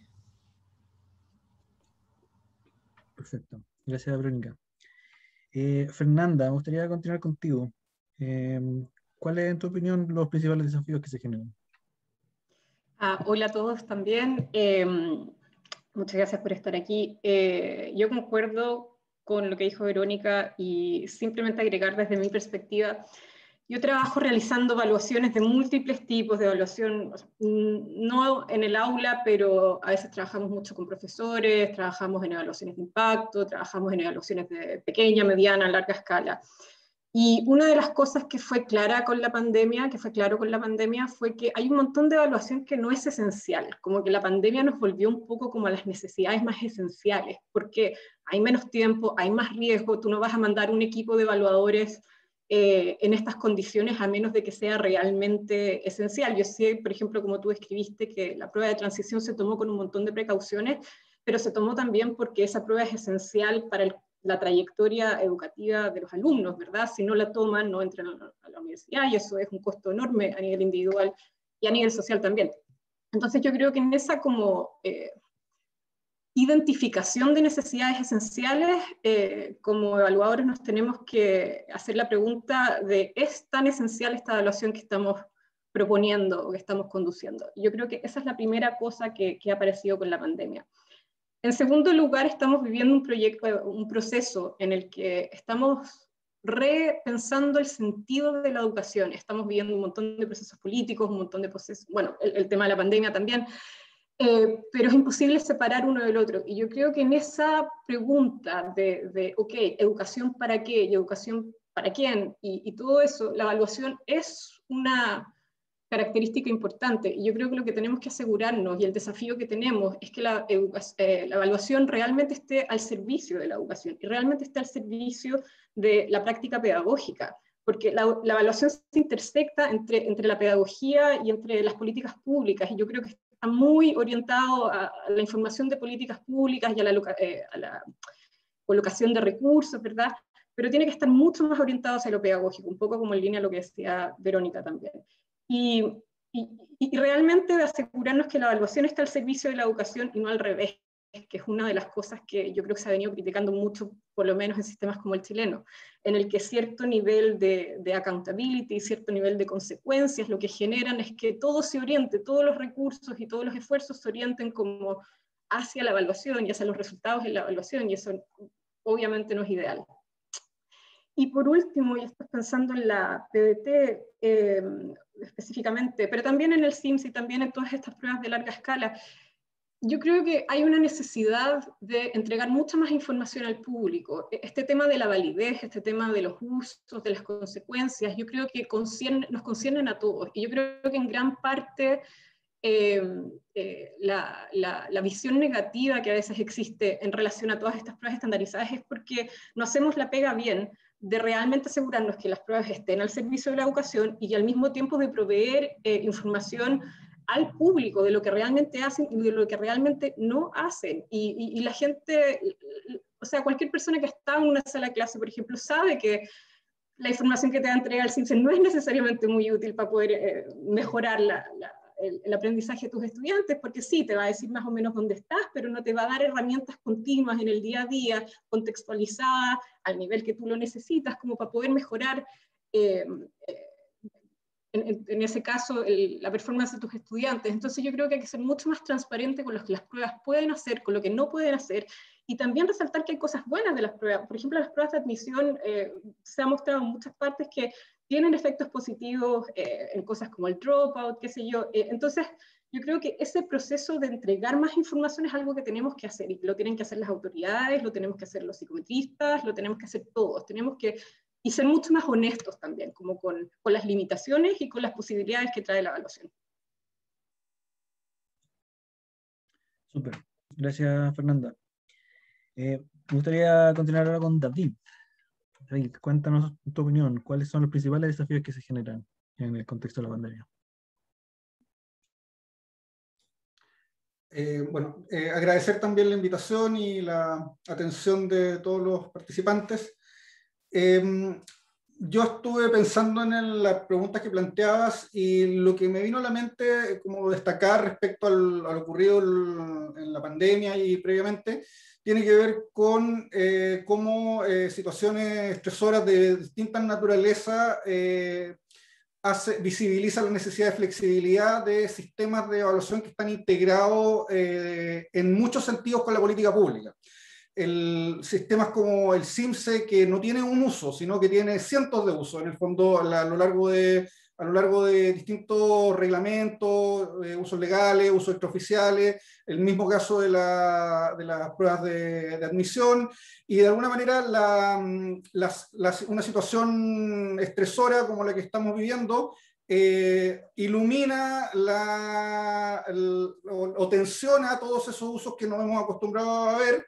Perfecto. Gracias, Verónica. Fernanda, me gustaría continuar contigo. ¿Cuáles, en tu opinión, los principales desafíos que se generan? Hola a todos también. Muchas gracias por estar aquí. Yo concuerdo con lo que dijo Verónica y simplemente agregar desde mi perspectiva. Yo trabajo realizando evaluaciones de múltiples tipos de evaluación, no en el aula, pero a veces trabajamos mucho con profesores, trabajamos en evaluaciones de impacto, trabajamos en evaluaciones de pequeña, mediana, larga escala. Y una de las cosas que fue claro con la pandemia, fue que hay un montón de evaluación que no es esencial, como que la pandemia nos volvió un poco como a las necesidades más esenciales, porque hay menos tiempo, hay más riesgo, tú no vas a mandar un equipo de evaluadores en estas condiciones a menos de que sea realmente esencial. Yo sé, por ejemplo, como tú escribiste, que la prueba de transición se tomó con un montón de precauciones, pero se tomó también porque esa prueba es esencial para la trayectoria educativa de los alumnos, ¿verdad? Si no la toman, no entran a la universidad, y eso es un costo enorme a nivel individual y a nivel social también. Entonces yo creo que en esa como identificación de necesidades esenciales, como evaluadores nos tenemos que hacer la pregunta de ¿es tan esencial esta evaluación que estamos proponiendo o que estamos conduciendo? Yo creo que esa es la primera cosa que ha aparecido con la pandemia. En segundo lugar, estamos viviendo un proceso en el que estamos repensando el sentido de la educación. Estamos viviendo un montón de procesos políticos, un montón de procesos, bueno, el tema de la pandemia también, pero es imposible separar uno del otro. Y yo creo que en esa pregunta ok, ¿educación para qué? ¿Y educación para quién? Y todo eso, la evaluación es una característica importante. Y yo creo que lo que tenemos que asegurarnos y el desafío que tenemos es que la evaluación realmente esté al servicio de la educación y realmente esté al servicio de la práctica pedagógica, porque la evaluación se intersecta entre la pedagogía y entre las políticas públicas, y yo creo que está muy orientado a la información de políticas públicas y a la colocación de recursos, ¿verdad? Pero tiene que estar mucho más orientado hacia lo pedagógico, un poco como en línea a lo que decía Verónica también. Y realmente de asegurarnos que la evaluación está al servicio de la educación y no al revés, que es una de las cosas que yo creo que se ha venido criticando mucho, por lo menos en sistemas como el chileno, en el que cierto nivel de accountability, cierto nivel de consecuencias, lo que generan es que todo se oriente, todos los recursos y todos los esfuerzos se orienten como hacia la evaluación y hacia los resultados de la evaluación, y eso obviamente no es ideal. Y por último, y estoy pensando en la PDT específicamente, pero también en el SIMS y también en todas estas pruebas de larga escala, yo creo que hay una necesidad de entregar mucha más información al público. Este tema de la validez, este tema de los usos, de las consecuencias, yo creo que nos conciernen a todos. Y yo creo que en gran parte la visión negativa que a veces existe en relación a todas estas pruebas estandarizadas es porque no hacemos la pega bien de realmente asegurarnos que las pruebas estén al servicio de la educación y al mismo tiempo de proveer información al público de lo que realmente hacen y de lo que realmente no hacen. Y la gente, o sea, cualquier persona que está en una sala de clase, por ejemplo, sabe que la información que te va a entregar el CIMSE no es necesariamente muy útil para poder mejorar el aprendizaje de tus estudiantes, porque sí, te va a decir más o menos dónde estás, pero no te va a dar herramientas continuas en el día a día, contextualizadas al nivel que tú lo necesitas, como para poder mejorar, en ese caso, la performance de tus estudiantes. Entonces yo creo que hay que ser mucho más transparente con lo que las pruebas pueden hacer, con lo que no pueden hacer, y también resaltar que hay cosas buenas de las pruebas. Por ejemplo, las pruebas de admisión se ha mostrado en muchas partes que tienen efectos positivos en cosas como el dropout, qué sé yo. Entonces, yo creo que ese proceso de entregar más información es algo que tenemos que hacer, y lo tienen que hacer las autoridades, lo tenemos que hacer los psicometristas, lo tenemos que hacer todos. Tenemos que y ser mucho más honestos también, como con las limitaciones y con las posibilidades que trae la evaluación. Súper. Gracias, Fernanda. Me gustaría continuar ahora con David. David, cuéntanos tu opinión. ¿Cuáles son los principales desafíos que se generan en el contexto de la pandemia? Bueno, agradecer también la invitación y la atención de todos los participantes. Yo estuve pensando en las preguntas que planteabas y lo que me vino a la mente como destacar respecto a lo ocurrido en la pandemia y previamente tiene que ver con cómo situaciones estresoras de distintas naturaleza visibiliza la necesidad de flexibilidad de sistemas de evaluación que están integrados en muchos sentidos con la política pública. Sistemas como el CIMSE, que no tiene un uso, sino que tiene cientos de usos, en el fondo, a lo largo de distintos reglamentos, usos legales, usos extraoficiales, el mismo caso de las pruebas de admisión, y de alguna manera una situación estresora como la que estamos viviendo ilumina o tensiona todos esos usos que nos hemos acostumbrado a ver.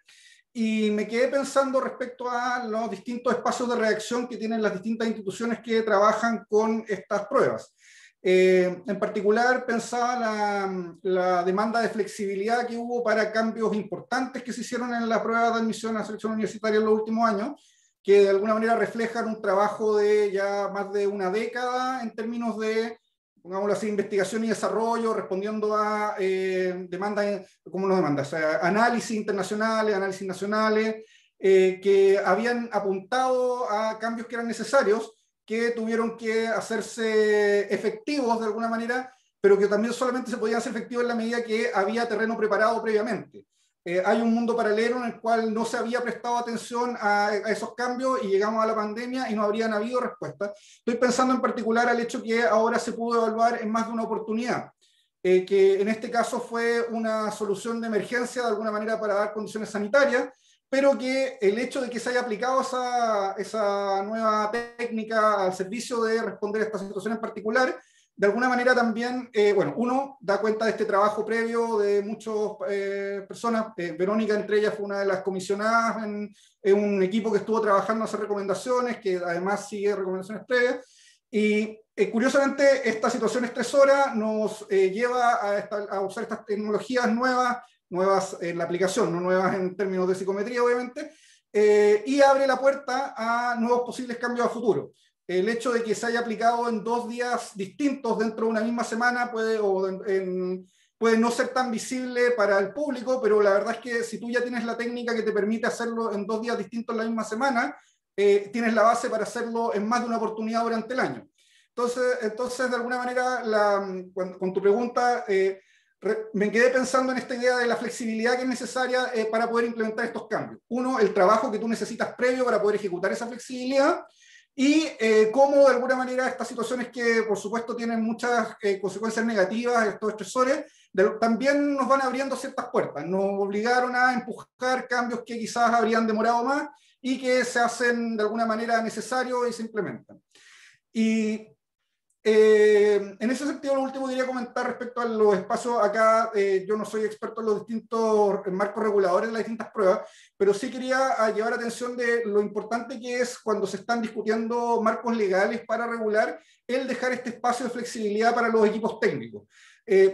Y me quedé pensando respecto a los distintos espacios de reacción que tienen las distintas instituciones que trabajan con estas pruebas. En particular, pensaba la demanda de flexibilidad que hubo para cambios importantes que se hicieron en la prueba de admisión a la selección universitaria en los últimos años, que de alguna manera reflejan un trabajo de ya más de una década en términos de, pongámoslo así, investigación y desarrollo, respondiendo a demandas, ¿cómo no demandas? O sea, análisis internacionales, análisis nacionales, que habían apuntado a cambios que eran necesarios, que tuvieron que hacerse efectivos de alguna manera, pero que también solamente se podían hacer efectivos en la medida que había terreno preparado previamente. Hay un mundo paralelo en el cual no se había prestado atención a esos cambios y llegamos a la pandemia y no habrían habido respuestas. Estoy pensando en particular al hecho que ahora se pudo evaluar en más de una oportunidad, que en este caso fue una solución de emergencia de alguna manera para dar condiciones sanitarias, pero que el hecho de que se haya aplicado esa nueva técnica al servicio de responder a esta situación en particular, de alguna manera también, bueno, uno da cuenta de este trabajo previo de muchas personas. Verónica, entre ellas, fue una de las comisionadas en un equipo que estuvo trabajando a hacer recomendaciones, que además sigue recomendaciones previas. Y curiosamente, esta situación estresora nos lleva a usar estas tecnologías nuevas en la aplicación, no nuevas en términos de psicometría, obviamente, y abre la puerta a nuevos posibles cambios a futuro. El hecho de que se haya aplicado en 2 días distintos dentro de una misma semana puede no ser tan visible para el público, pero la verdad es que si tú ya tienes la técnica que te permite hacerlo en 2 días distintos en la misma semana, tienes la base para hacerlo en más de una oportunidad durante el año. Entonces de alguna manera, con tu pregunta, me quedé pensando en esta idea de la flexibilidad que es necesaria para poder implementar estos cambios. Uno, el trabajo que tú necesitas previo para poder ejecutar esa flexibilidad, y cómo de alguna manera estas situaciones que por supuesto tienen muchas consecuencias negativas, estos estresores, también nos van abriendo ciertas puertas, nos obligaron a empujar cambios que quizás habrían demorado más y que se hacen de alguna manera necesarios y se implementan. Y en ese sentido, lo último que quería comentar respecto a los espacios, acá yo no soy experto en los distintos marcos reguladores de las distintas pruebas, pero sí quería llevar atención de lo importante que es cuando se están discutiendo marcos legales para regular, el dejar este espacio de flexibilidad para los equipos técnicos.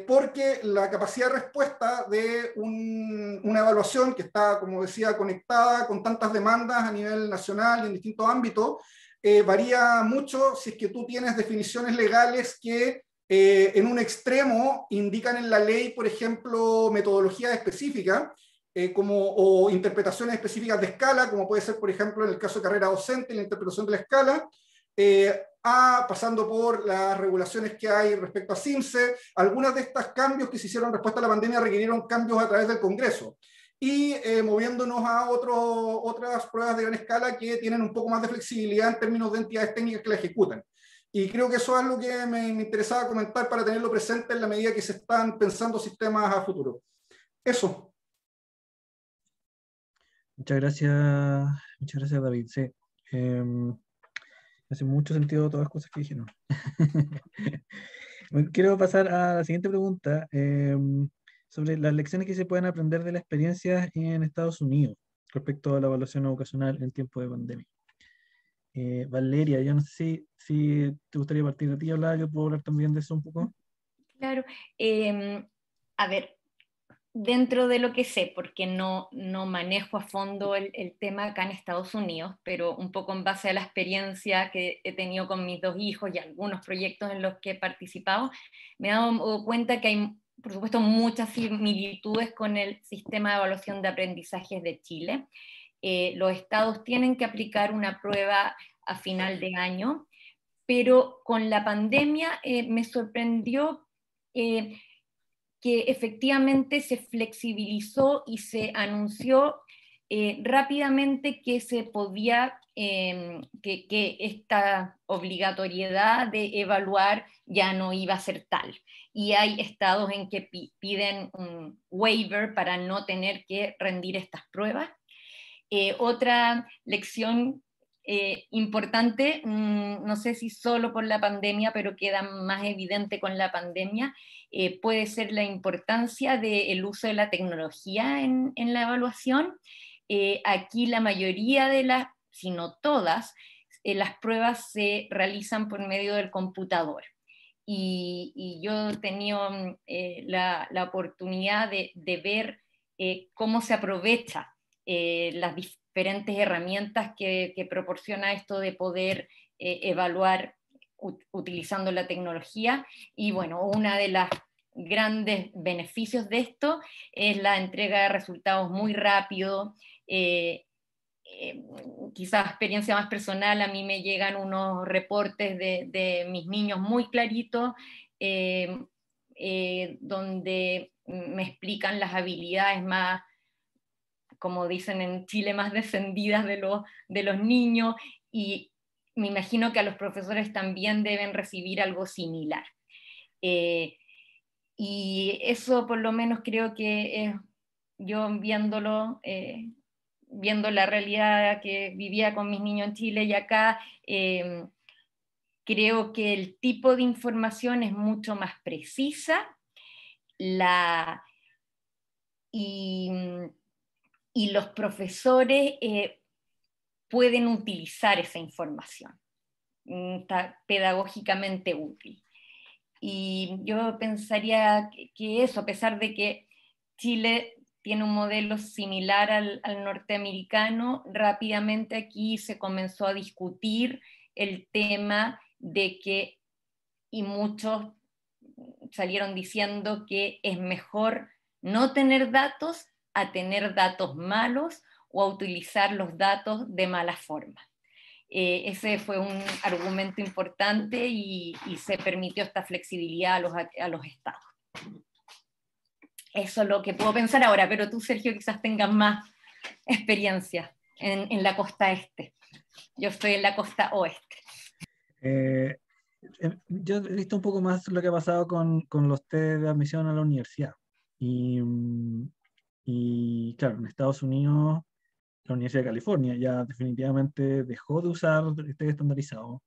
Porque la capacidad de respuesta de una evaluación que está, como decía, conectada con tantas demandas a nivel nacional y en distintos ámbitos, varía mucho si es que tú tienes definiciones legales que en un extremo indican en la ley, por ejemplo, metodologías específicas o interpretaciones específicas de escala, como puede ser, por ejemplo, en el caso de carrera docente, la interpretación de la escala, pasando por las regulaciones que hay respecto a CIMSE. Algunas de estos cambios que se hicieron en respuesta a la pandemia requirieron cambios a través del Congreso. Y moviéndonos a otras pruebas de gran escala que tienen un poco más de flexibilidad en términos de entidades técnicas que la ejecutan. Y creo que eso es lo que me interesaba comentar para tenerlo presente en la medida que se están pensando sistemas a futuro. Eso. Muchas gracias David. Sí, hace mucho sentido todas las cosas que dijeron. Quiero pasar a la siguiente pregunta. Sobre las lecciones que se pueden aprender de la experiencia en Estados Unidos respecto a la evaluación educacional en tiempo de pandemia. Valeria, yo no sé si te gustaría partir de ti a hablar, yo puedo hablar también de eso un poco. Claro, a ver, dentro de lo que sé, porque no manejo a fondo el tema acá en Estados Unidos, pero un poco en base a la experiencia que he tenido con mis 2 hijos y algunos proyectos en los que he participado, me he dado cuenta que hay, por supuesto, muchas similitudes con el sistema de evaluación de aprendizajes de Chile. Los estados tienen que aplicar una prueba a final de año, pero con la pandemia me sorprendió que efectivamente se flexibilizó y se anunció rápidamente que se podía, que esta obligatoriedad de evaluar ya no iba a ser tal. Y hay estados en que piden un waiver para no tener que rendir estas pruebas. Otra lección importante, no sé si solo por la pandemia, pero queda más evidente con la pandemia, puede ser la importancia del uso de la tecnología en la evaluación. Aquí la mayoría de las, si no todas, las pruebas se realizan por medio del computador. Y yo he tenido la oportunidad de ver cómo se aprovecha las diferentes herramientas que proporciona esto de poder evaluar utilizando la tecnología. Y bueno, una de las grandes beneficios de esto es la entrega de resultados muy rápido. Quizás experiencia más personal, a mí me llegan unos reportes de mis niños muy claritos, donde me explican las habilidades más, como dicen en Chile, más descendidas de los niños, y me imagino que a los profesores también deben recibir algo similar. Y eso por lo menos creo que yo viéndolo, viendo la realidad que vivía con mis niños en Chile y acá, creo que el tipo de información es mucho más precisa, y los profesores pueden utilizar esa información, está pedagógicamente útil. Y yo pensaría que eso, a pesar de que Chile tiene un modelo similar al norteamericano, rápidamente aquí se comenzó a discutir el tema de que, y muchos salieron diciendo que es mejor no tener datos a tener datos malos o a utilizar los datos de mala forma. Ese fue un argumento importante y se permitió esta flexibilidad a los estados. Eso es lo que puedo pensar ahora, pero tú, Sergio, quizás tengas más experiencia en la costa este. Yo estoy en la costa oeste. Yo he visto un poco más lo que ha pasado con los test de admisión a la universidad. Y claro, en Estados Unidos, la Universidad de California ya definitivamente dejó de usar test estandarizados.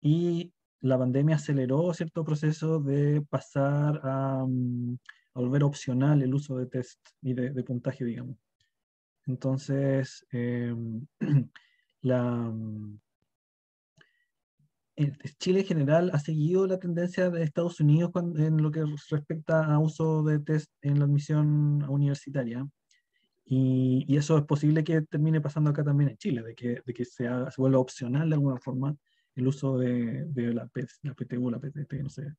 Y la pandemia aceleró cierto proceso de pasar a volver opcional el uso de test y de puntaje, digamos. Entonces, Chile en general ha seguido la tendencia de Estados Unidos en lo que respecta a uso de test en la admisión universitaria. Y eso es posible que termine pasando acá también en Chile, de que se vuelva opcional de alguna forma el uso de la PTU, la PTT, no sé,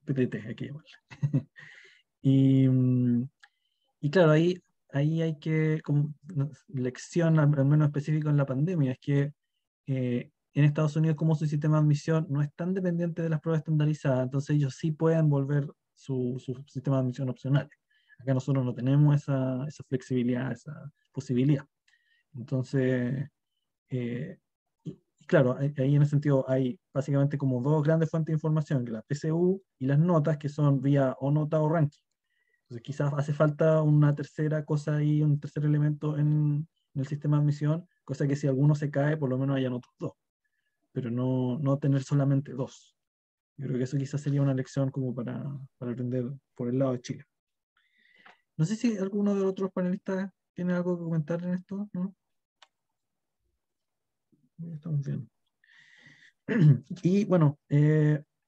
PTT, hay que llamarla. Y claro, ahí hay que, como lección al menos específica en la pandemia, es que en Estados Unidos, como su sistema de admisión no es tan dependiente de las pruebas estandarizadas, entonces ellos sí pueden volver su sistema de admisión opcional. Acá nosotros no tenemos esa flexibilidad, esa posibilidad. Entonces, y claro, ahí en ese sentido hay básicamente como dos grandes fuentes de información, que la PSU y las notas, que son vía o nota o ranking. Entonces quizás hace falta una tercera cosa ahí, un tercer elemento en el sistema de admisión, cosa que si alguno se cae, por lo menos hayan otros dos, pero no tener solamente dos. Yo creo que eso quizás sería una lección como para aprender por el lado de Chile. No sé si alguno de los otros panelistas tiene algo que comentar en esto, ¿no? Estamos bien. Y bueno,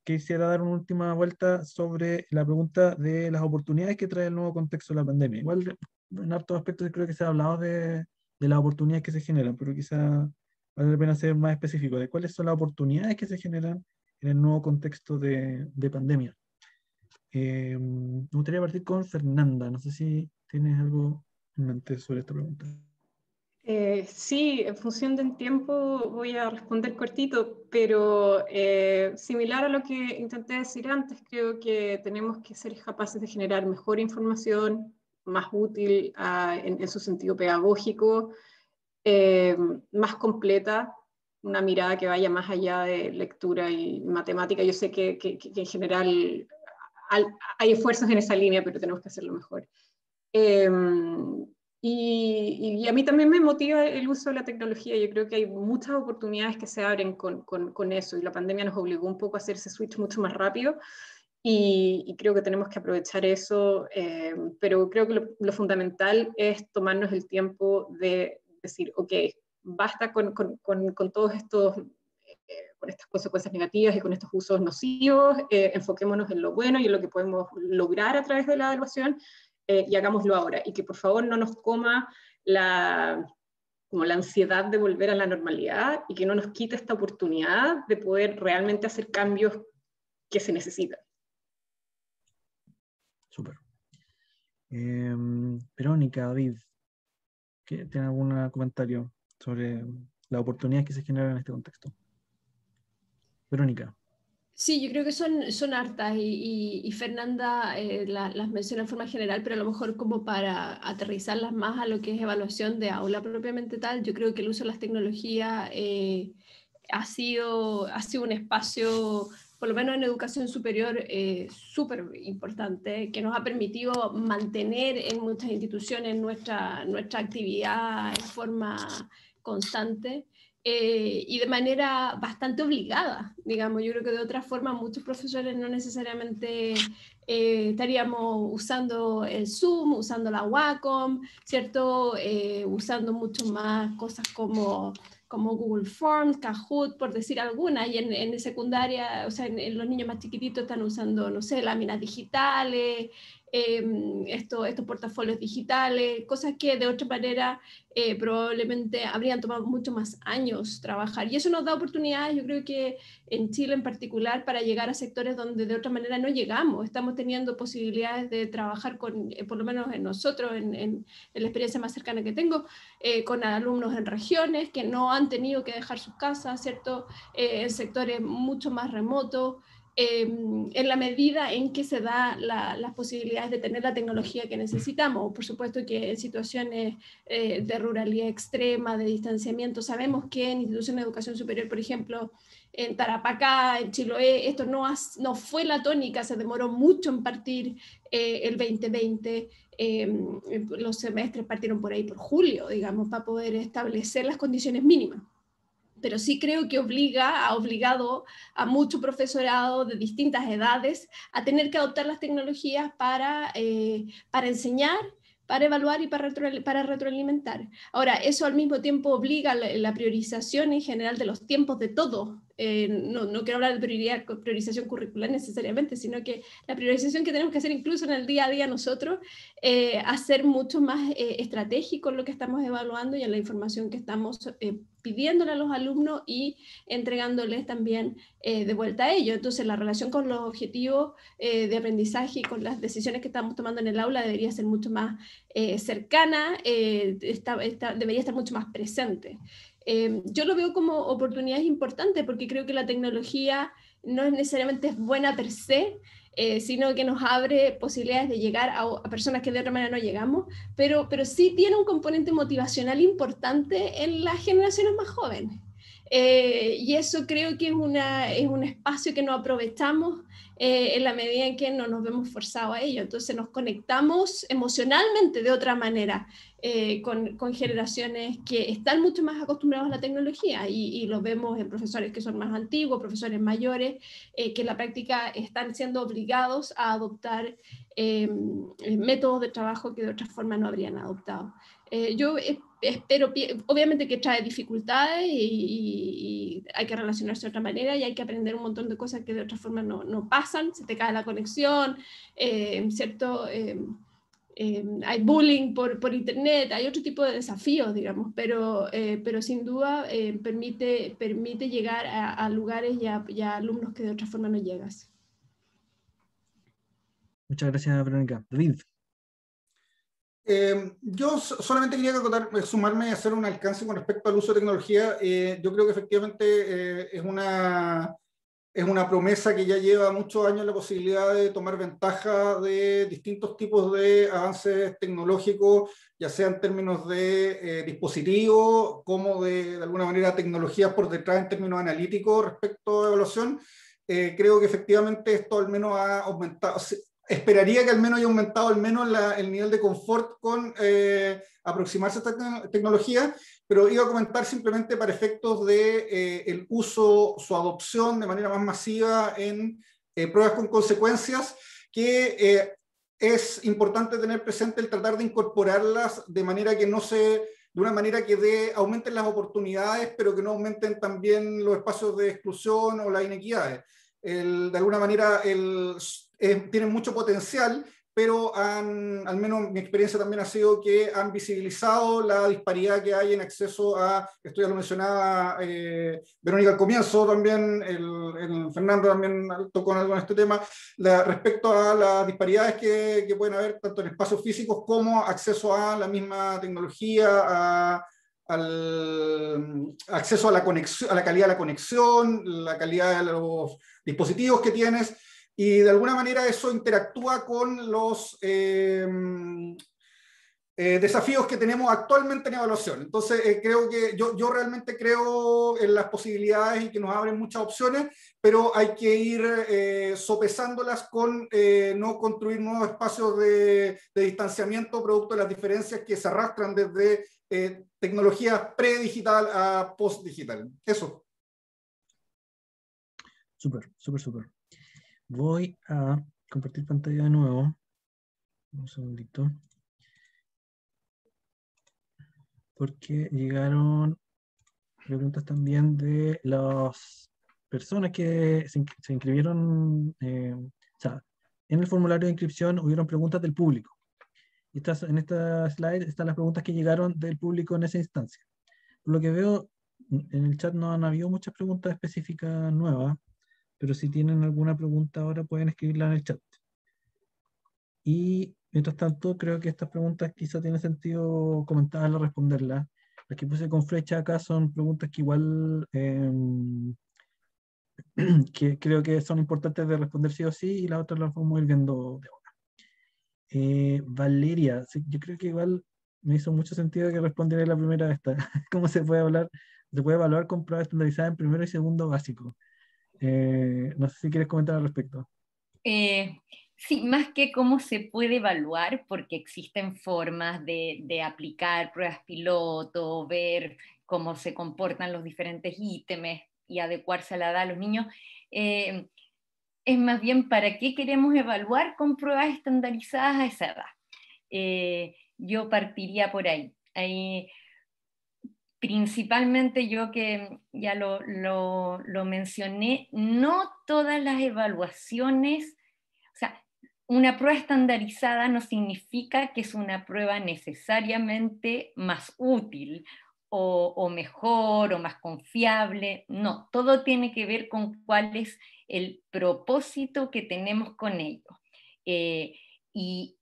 quisiera dar una última vuelta sobre la pregunta de las oportunidades que trae el nuevo contexto de la pandemia. Igual en hartos aspectos creo que se ha hablado de las oportunidades que se generan, pero quizá vale la pena ser más específico de cuáles son las oportunidades que se generan en el nuevo contexto de pandemia. Me gustaría partir con Fernanda. No sé si tienes algo en mente sobre esta pregunta. Sí, en función del tiempo voy a responder cortito, pero similar a lo que intenté decir antes, creo que tenemos que ser capaces de generar mejor información, más útil en su sentido pedagógico, más completa, una mirada que vaya más allá de lectura y matemática. Yo sé que en general hay esfuerzos en esa línea, pero tenemos que hacerlo mejor. Y a mí también me motiva el uso de la tecnología. Yo creo que hay muchas oportunidades que se abren con eso, y la pandemia nos obligó un poco a hacer ese switch mucho más rápido, y creo que tenemos que aprovechar eso, pero creo que lo fundamental es tomarnos el tiempo de decir, ok, basta con todos estos, con estas consecuencias negativas y con estos usos nocivos, enfoquémonos en lo bueno y en lo que podemos lograr a través de la evaluación, y hagámoslo ahora, y que por favor no nos coma como la ansiedad de volver a la normalidad, y que no nos quite esta oportunidad de poder realmente hacer cambios que se necesitan. Súper. Verónica, David, ¿tiene algún comentario sobre las oportunidades que se generan en este contexto? Verónica. Sí, yo creo que son hartas, y Fernanda las menciona en forma general, pero a lo mejor como para aterrizarlas más a lo que es evaluación de aula propiamente tal. Yo creo que el uso de las tecnologías ha sido un espacio, por lo menos en educación superior, súper importante, que nos ha permitido mantener en muchas instituciones nuestra actividad en forma constante. Y de manera bastante obligada, digamos. Yo creo que de otra forma muchos profesores no necesariamente estaríamos usando el Zoom, usando la Wacom, ¿cierto? Usando mucho más cosas como Google Forms, Kahoot, por decir alguna, y en secundaria, o sea, en los niños más chiquititos están usando, no sé, láminas digitales, estos portafolios digitales, cosas que de otra manera probablemente habrían tomado mucho más años trabajar. Y eso nos da oportunidades, yo creo que en Chile en particular, para llegar a sectores donde de otra manera no llegamos. Estamos teniendo posibilidades de trabajar con, por lo menos en nosotros, en la experiencia más cercana que tengo, con alumnos en regiones que no han tenido que dejar sus casas, ¿cierto? En sectores mucho más remotos. en la medida en que se da las posibilidades de tener la tecnología que necesitamos. Por supuesto que en situaciones de ruralidad extrema, de distanciamiento, sabemos que en instituciones de educación superior, por ejemplo, en Tarapacá, en Chiloé, esto no fue la tónica, se demoró mucho en partir el 2020. Los semestres partieron por ahí por julio, digamos, para poder establecer las condiciones mínimas. Pero sí creo que ha obligado a mucho profesorado de distintas edades a tener que adoptar las tecnologías para enseñar, para evaluar y para retroalimentar. Ahora, eso al mismo tiempo obliga la priorización en general de los tiempos de todo. No quiero hablar de priorización curricular necesariamente, sino que la priorización que tenemos que hacer incluso en el día a día nosotros, hacer mucho más estratégico en lo que estamos evaluando y en la información que estamos pidiéndole a los alumnos y entregándoles también de vuelta a ellos. Entonces, la relación con los objetivos de aprendizaje y con las decisiones que estamos tomando en el aula debería ser mucho más cercana, debería estar mucho más presente. Yo lo veo como oportunidades importantes porque creo que la tecnología no es necesariamente buena per se, sino que nos abre posibilidades de llegar a personas que de otra manera no llegamos, pero sí tiene un componente motivacional importante en las generaciones más jóvenes. Y eso creo que es un espacio que no aprovechamos en la medida en que no nos vemos forzados a ello. Entonces nos conectamos emocionalmente de otra manera con generaciones que están mucho más acostumbrados a la tecnología y lo vemos en profesores que son más antiguos, profesores mayores, que en la práctica están siendo obligados a adoptar métodos de trabajo que de otra forma no habrían adoptado. Yo espero, obviamente que trae dificultades y hay que relacionarse de otra manera y hay que aprender un montón de cosas que de otra forma no pasan, se te cae la conexión, ¿cierto? Hay bullying por internet, hay otro tipo de desafíos, digamos, pero sin duda permite llegar a lugares y a alumnos que de otra forma no llegas. Muchas gracias, Verónica. David. Yo solamente quería sumarme y hacer un alcance con respecto al uso de tecnología. Yo creo que efectivamente es una promesa que ya lleva muchos años la posibilidad de tomar ventaja de distintos tipos de avances tecnológicos, ya sea en términos de dispositivos, como de alguna manera tecnologías por detrás en términos analíticos respecto a evaluación. Creo que efectivamente esto al menos ha aumentado. Esperaría que al menos haya aumentado al menos el nivel de confort con aproximarse a esta tecnología, pero iba a comentar simplemente para efectos de el uso, su adopción de manera más masiva en pruebas con consecuencias, que es importante tener presente el tratar de incorporarlas de manera que de una manera que aumenten las oportunidades, pero que no aumenten también los espacios de exclusión o las inequidades. De alguna manera tienen mucho potencial, pero al menos mi experiencia también ha sido que han visibilizado la disparidad que hay en acceso esto ya lo mencionaba Verónica al comienzo, también Fernando también tocó algo en este tema, respecto a las disparidades que pueden haber tanto en espacios físicos como acceso a la misma tecnología, al acceso a la conexión, a la calidad de la conexión, la calidad de los dispositivos que tienes, y de alguna manera eso interactúa con los desafíos que tenemos actualmente en evaluación. Entonces creo que yo realmente creo en las posibilidades y que nos abren muchas opciones, pero hay que ir sopesándolas con no construir nuevos espacios de distanciamiento producto de las diferencias que se arrastran desde tecnología predigital a postdigital. Eso. Súper, súper, súper. Voy a compartir pantalla de nuevo. Un segundito. Porque llegaron preguntas también de las personas que se inscribieron. O sea, en el formulario de inscripción hubieron preguntas del público. Y en esta slide están las preguntas que llegaron del público en esa instancia. Por lo que veo, en el chat no han habido muchas preguntas específicas nuevas, pero si tienen alguna pregunta ahora pueden escribirla en el chat. Y mientras tanto, creo que estas preguntas quizá tiene sentido comentarlas o responderlas. Las que puse con flecha acá son preguntas que igual que creo que son importantes de responder sí o sí, y la otra la vamos a ir viendo de ahora. Valeria, sí, yo creo que igual me hizo mucho sentido que respondiera la primera de esta. ¿Cómo se puede hablar? Se puede evaluar con pruebas estandarizadas en primero y segundo básico. No sé si quieres comentar al respecto. Sí, más que cómo se puede evaluar, porque existen formas de aplicar pruebas piloto, ver cómo se comportan los diferentes ítems y adecuarse a la edad de los niños, es más bien para qué queremos evaluar con pruebas estandarizadas a esa edad. Yo partiría por ahí. Principalmente yo que ya lo mencioné, no todas las evaluaciones, o sea, una prueba estandarizada no significa que es una prueba necesariamente más útil o mejor o más confiable. No, todo tiene que ver con cuál es el propósito que tenemos con ello. Y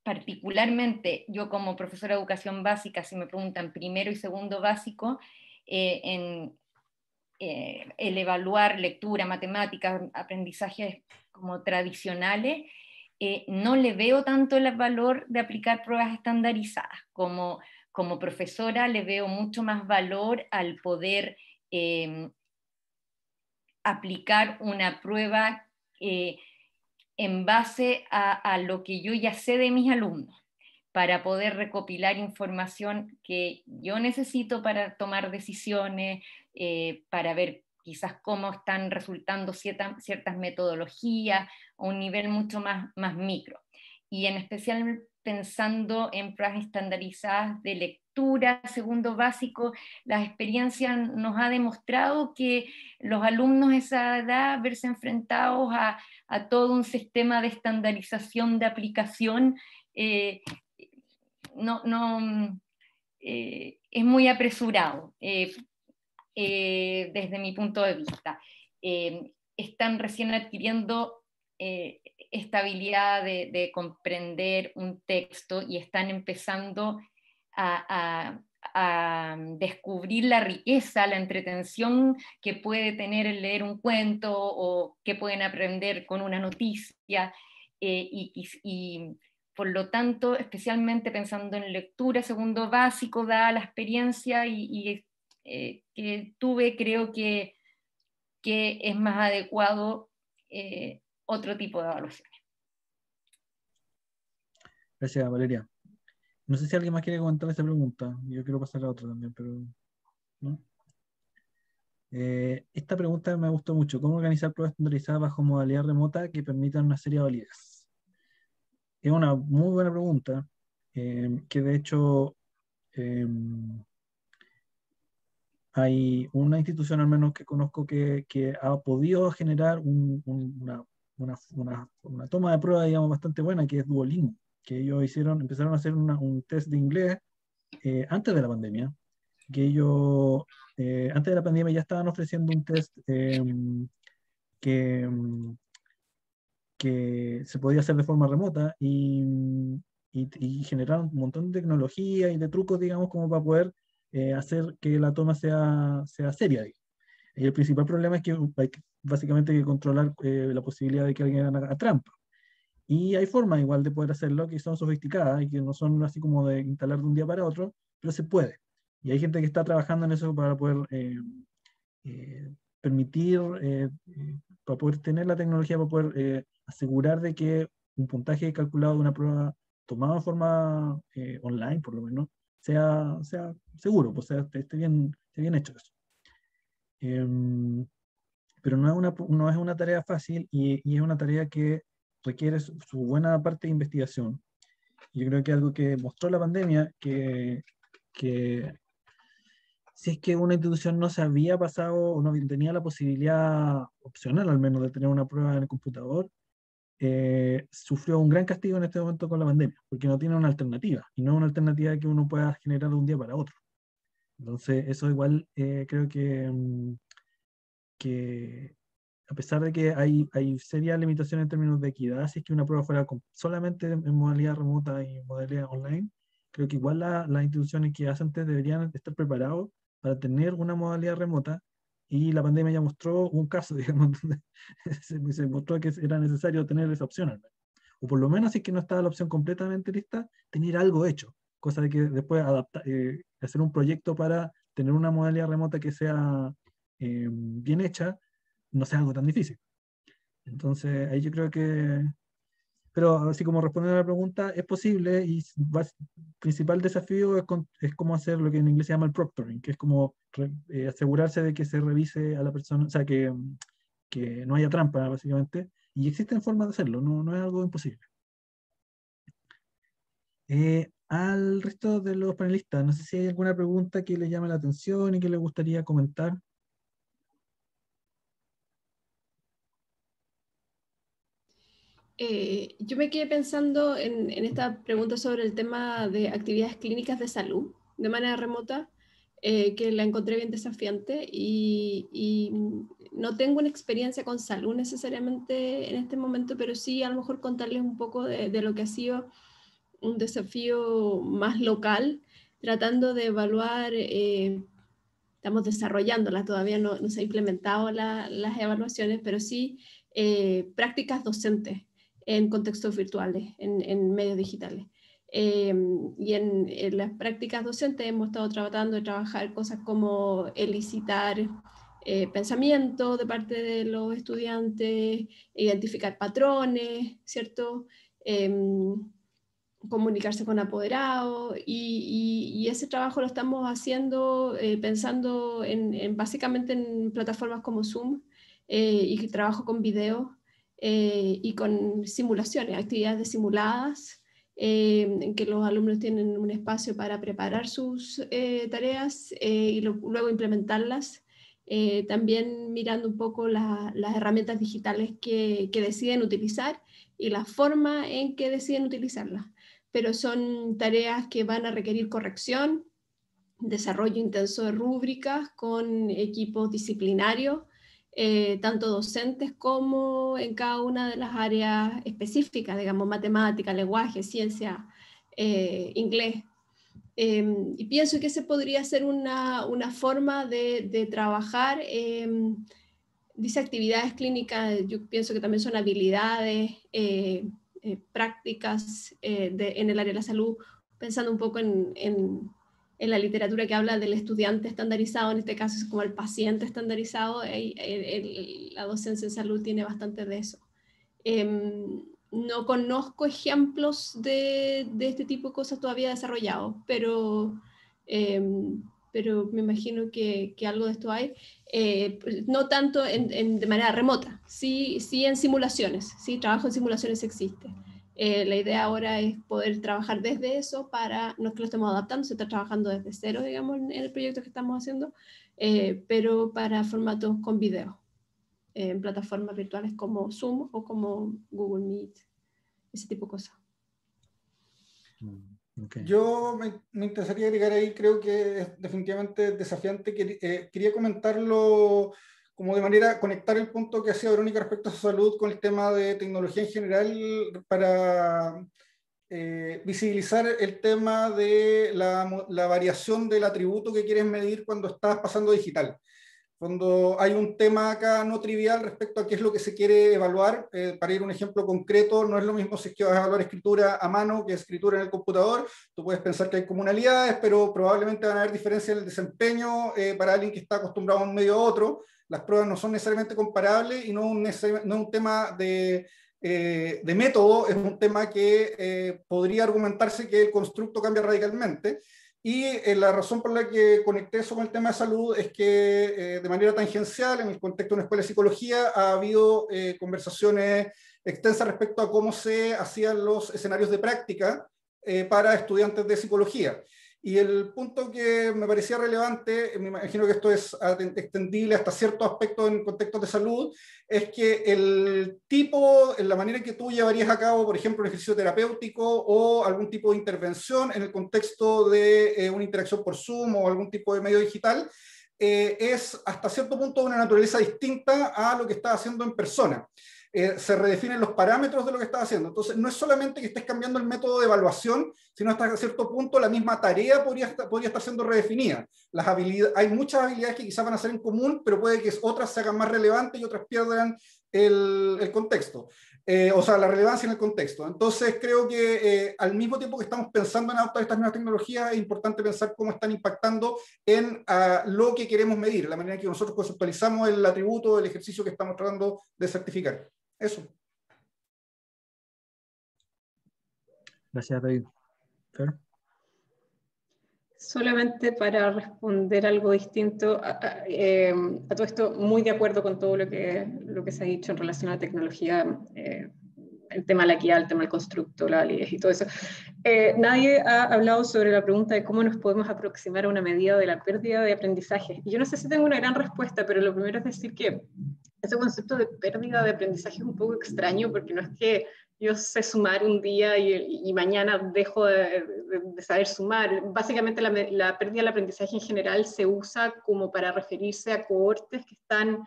particularmente yo como profesora de educación básica, si me preguntan primero y segundo básico, el evaluar lectura, matemáticas, aprendizajes como tradicionales, no le veo tanto el valor de aplicar pruebas estandarizadas. Como profesora le veo mucho más valor al poder aplicar una prueba en base a lo que yo ya sé de mis alumnos, para poder recopilar información que yo necesito para tomar decisiones, para ver quizás cómo están resultando ciertas metodologías a un nivel mucho más micro. Y en especial pensando en pruebas estandarizadas de lectura, segundo básico, la experiencia nos ha demostrado que los alumnos a esa edad verse enfrentados a todo un sistema de estandarización de aplicación, es muy apresurado desde mi punto de vista. Están recién adquiriendo esta habilidad de comprender un texto y están empezando a descubrir la riqueza, la entretención que puede tener el leer un cuento o que pueden aprender con una noticia, y por lo tanto, especialmente pensando en lectura, segundo básico, dada la experiencia que tuve, creo que es más adecuado otro tipo de evaluaciones. Gracias, Valeria. No sé si alguien más quiere comentar esta pregunta. Yo quiero pasar a otra también, pero ¿no? Esta pregunta me gustó mucho. ¿Cómo organizar pruebas estandarizadas bajo modalidad remota que permitan una serie de validez? Es una muy buena pregunta, que de hecho hay una institución al menos que conozco que ha podido generar una toma de prueba, digamos, bastante buena, que es Duolingo, que ellos empezaron a hacer un test de inglés antes de la pandemia, que ellos antes de la pandemia ya estaban ofreciendo un test que, que se podía hacer de forma remota y generaron un montón de tecnología y de trucos, digamos, como para poder hacer que la toma sea seria. Y el principal problema es que hay básicamente que controlar la posibilidad de que alguien haga trampa. Y hay formas igual de poder hacerlo que son sofisticadas y que no son así como de instalar de un día para otro, pero se puede. Y hay gente que está trabajando en eso para poder permitir, para poder tener la tecnología, para poder asegurar de que un puntaje calculado de una prueba tomado de forma online, por lo menos, sea seguro, pues esté bien hecho eso. Pero no es una tarea fácil y es una tarea que requiere su buena parte de investigación. Yo creo que algo que mostró la pandemia, que si es que una institución no se había pasado o no tenía la posibilidad opcional al menos de tener una prueba en el computador, sufrió un gran castigo en este momento con la pandemia, porque no tiene una alternativa, y no es una alternativa que uno pueda generar de un día para otro. Entonces, eso igual creo que a pesar de que hay serias limitaciones en términos de equidad, si es que una prueba fuera solamente en modalidad remota y modalidad online, creo que igual las instituciones que hacen test deberían estar preparados para tener una modalidad remota y la pandemia ya mostró un caso, digamos, donde se mostró que era necesario tener esa opción al menos. O por lo menos, si es que no estaba la opción completamente lista, tener algo hecho, cosa de que después hacer un proyecto para tener una modalidad remota que sea bien hecha, no sea algo tan difícil. Entonces, ahí yo creo que... Pero así como respondiendo a la pregunta, es posible y el principal desafío es cómo hacer lo que en inglés se llama el proctoring, que es como asegurarse de que se revise a la persona, o sea, que no haya trampa, básicamente. Y existen formas de hacerlo, no es algo imposible. Al resto de los panelistas, no sé si hay alguna pregunta que les llame la atención y que les gustaría comentar. Yo me quedé pensando en esta pregunta sobre el tema de actividades clínicas de salud de manera remota, que la encontré bien desafiante y no tengo una experiencia con salud necesariamente en este momento, pero sí a lo mejor contarles un poco de lo que ha sido un desafío más local, tratando de evaluar, estamos desarrollándolas, todavía no se han implementado las evaluaciones, pero sí prácticas docentes en contextos virtuales, en medios digitales. Y en las prácticas docentes hemos estado tratando de trabajar cosas como elicitar pensamiento de parte de los estudiantes, identificar patrones, ¿cierto? Comunicarse con apoderados y ese trabajo lo estamos haciendo pensando básicamente en plataformas como Zoom y trabajo con video y con simulaciones, actividades simuladas en que los alumnos tienen un espacio para preparar sus tareas y luego implementarlas. También mirando un poco las herramientas digitales que deciden utilizar y la forma en que deciden utilizarlas, pero son tareas que van a requerir corrección, desarrollo intenso de rúbricas con equipos disciplinarios, tanto docentes como en cada una de las áreas específicas, digamos, matemática, lenguaje, ciencia, inglés. Y pienso que ese podría ser una forma de trabajar. Dice actividades clínicas, yo pienso que también son habilidades, prácticas en el área de la salud, pensando un poco en la literatura que habla del estudiante estandarizado, en este caso es como el paciente estandarizado, la docencia en salud tiene bastante de eso. No conozco ejemplos de este tipo de cosas todavía desarrollados, pero me imagino que algo de esto hay. No tanto de manera remota, sí en simulaciones, sí, trabajo en simulaciones existe. La idea ahora es poder trabajar desde eso no es que lo estemos adaptando, se está trabajando desde cero, digamos, en el proyecto que estamos haciendo, pero para formatos con video, en plataformas virtuales como Zoom o como Google Meet, ese tipo de cosas. Okay. Yo me interesaría agregar ahí, creo que es definitivamente desafiante. Quería comentarlo como de manera, conectar el punto que hacía Verónica respecto a su salud con el tema de tecnología en general para visibilizar el tema de la variación del atributo que quieres medir cuando estás pasando digital. Cuando hay un tema acá no trivial respecto a qué es lo que se quiere evaluar, para ir a un ejemplo concreto, no es lo mismo si es que vas a evaluar escritura a mano que escritura en el computador. Tú puedes pensar que hay comunalidades, pero probablemente van a haber diferencias en el desempeño para alguien que está acostumbrado a un medio a otro. Las pruebas no son necesariamente comparables y no un tema de método, es un tema que podría argumentarse que el constructo cambia radicalmente. Y la razón por la que conecté eso con el tema de salud es que de manera tangencial, en el contexto de una escuela de psicología, ha habido conversaciones extensas respecto a cómo se hacían los escenarios de práctica para estudiantes de psicología. Y el punto que me parecía relevante, me imagino que esto es extendible hasta ciertos aspectos en contextos de salud, es que la manera en que tú llevarías a cabo, por ejemplo, un ejercicio terapéutico o algún tipo de intervención en el contexto de una interacción por Zoom o algún tipo de medio digital, es hasta cierto punto de una naturaleza distinta a lo que estás haciendo en persona. se redefinen los parámetros de lo que estás haciendo. Entonces, no es solamente que estés cambiando el método de evaluación, sino hasta cierto punto la misma tarea podría estar siendo redefinida. Hay muchas habilidades que quizás van a ser en común, pero puede que otras se hagan más relevantes y otras pierdan el contexto. O sea, la relevancia en el contexto. Entonces, creo que al mismo tiempo que estamos pensando en adoptar estas nuevas tecnologías, es importante pensar cómo están impactando en lo que queremos medir, la manera en que nosotros conceptualizamos el atributo del ejercicio que estamos tratando de certificar. Eso. Gracias, David. Fer. Solamente para responder algo distinto a todo esto, muy de acuerdo con todo lo que se ha dicho en relación a la tecnología, el tema de la equidad, el tema del constructo, la validez y todo eso. Nadie ha hablado sobre la pregunta de cómo nos podemos aproximar a una medida de la pérdida de aprendizaje. Y yo no sé si tengo una gran respuesta, pero lo primero es decir que ese concepto de pérdida de aprendizaje es un poco extraño, porque no es que yo sé sumar un día y mañana dejo de saber sumar. Básicamente la pérdida del aprendizaje en general se usa como para referirse a cohortes que están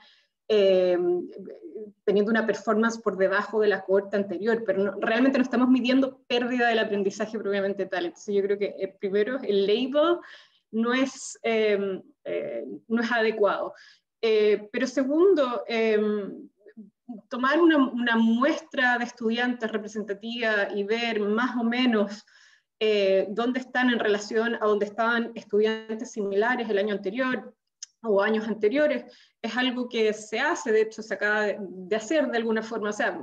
teniendo una performance por debajo de la cohorte anterior, pero realmente no estamos midiendo pérdida del aprendizaje propiamente tal. Entonces yo creo que primero el label no es adecuado. Pero segundo, tomar una muestra de estudiantes representativa y ver más o menos dónde están en relación a donde estaban estudiantes similares el año anterior o años anteriores, es algo que se hace, de hecho se acaba de hacer de alguna forma. O sea,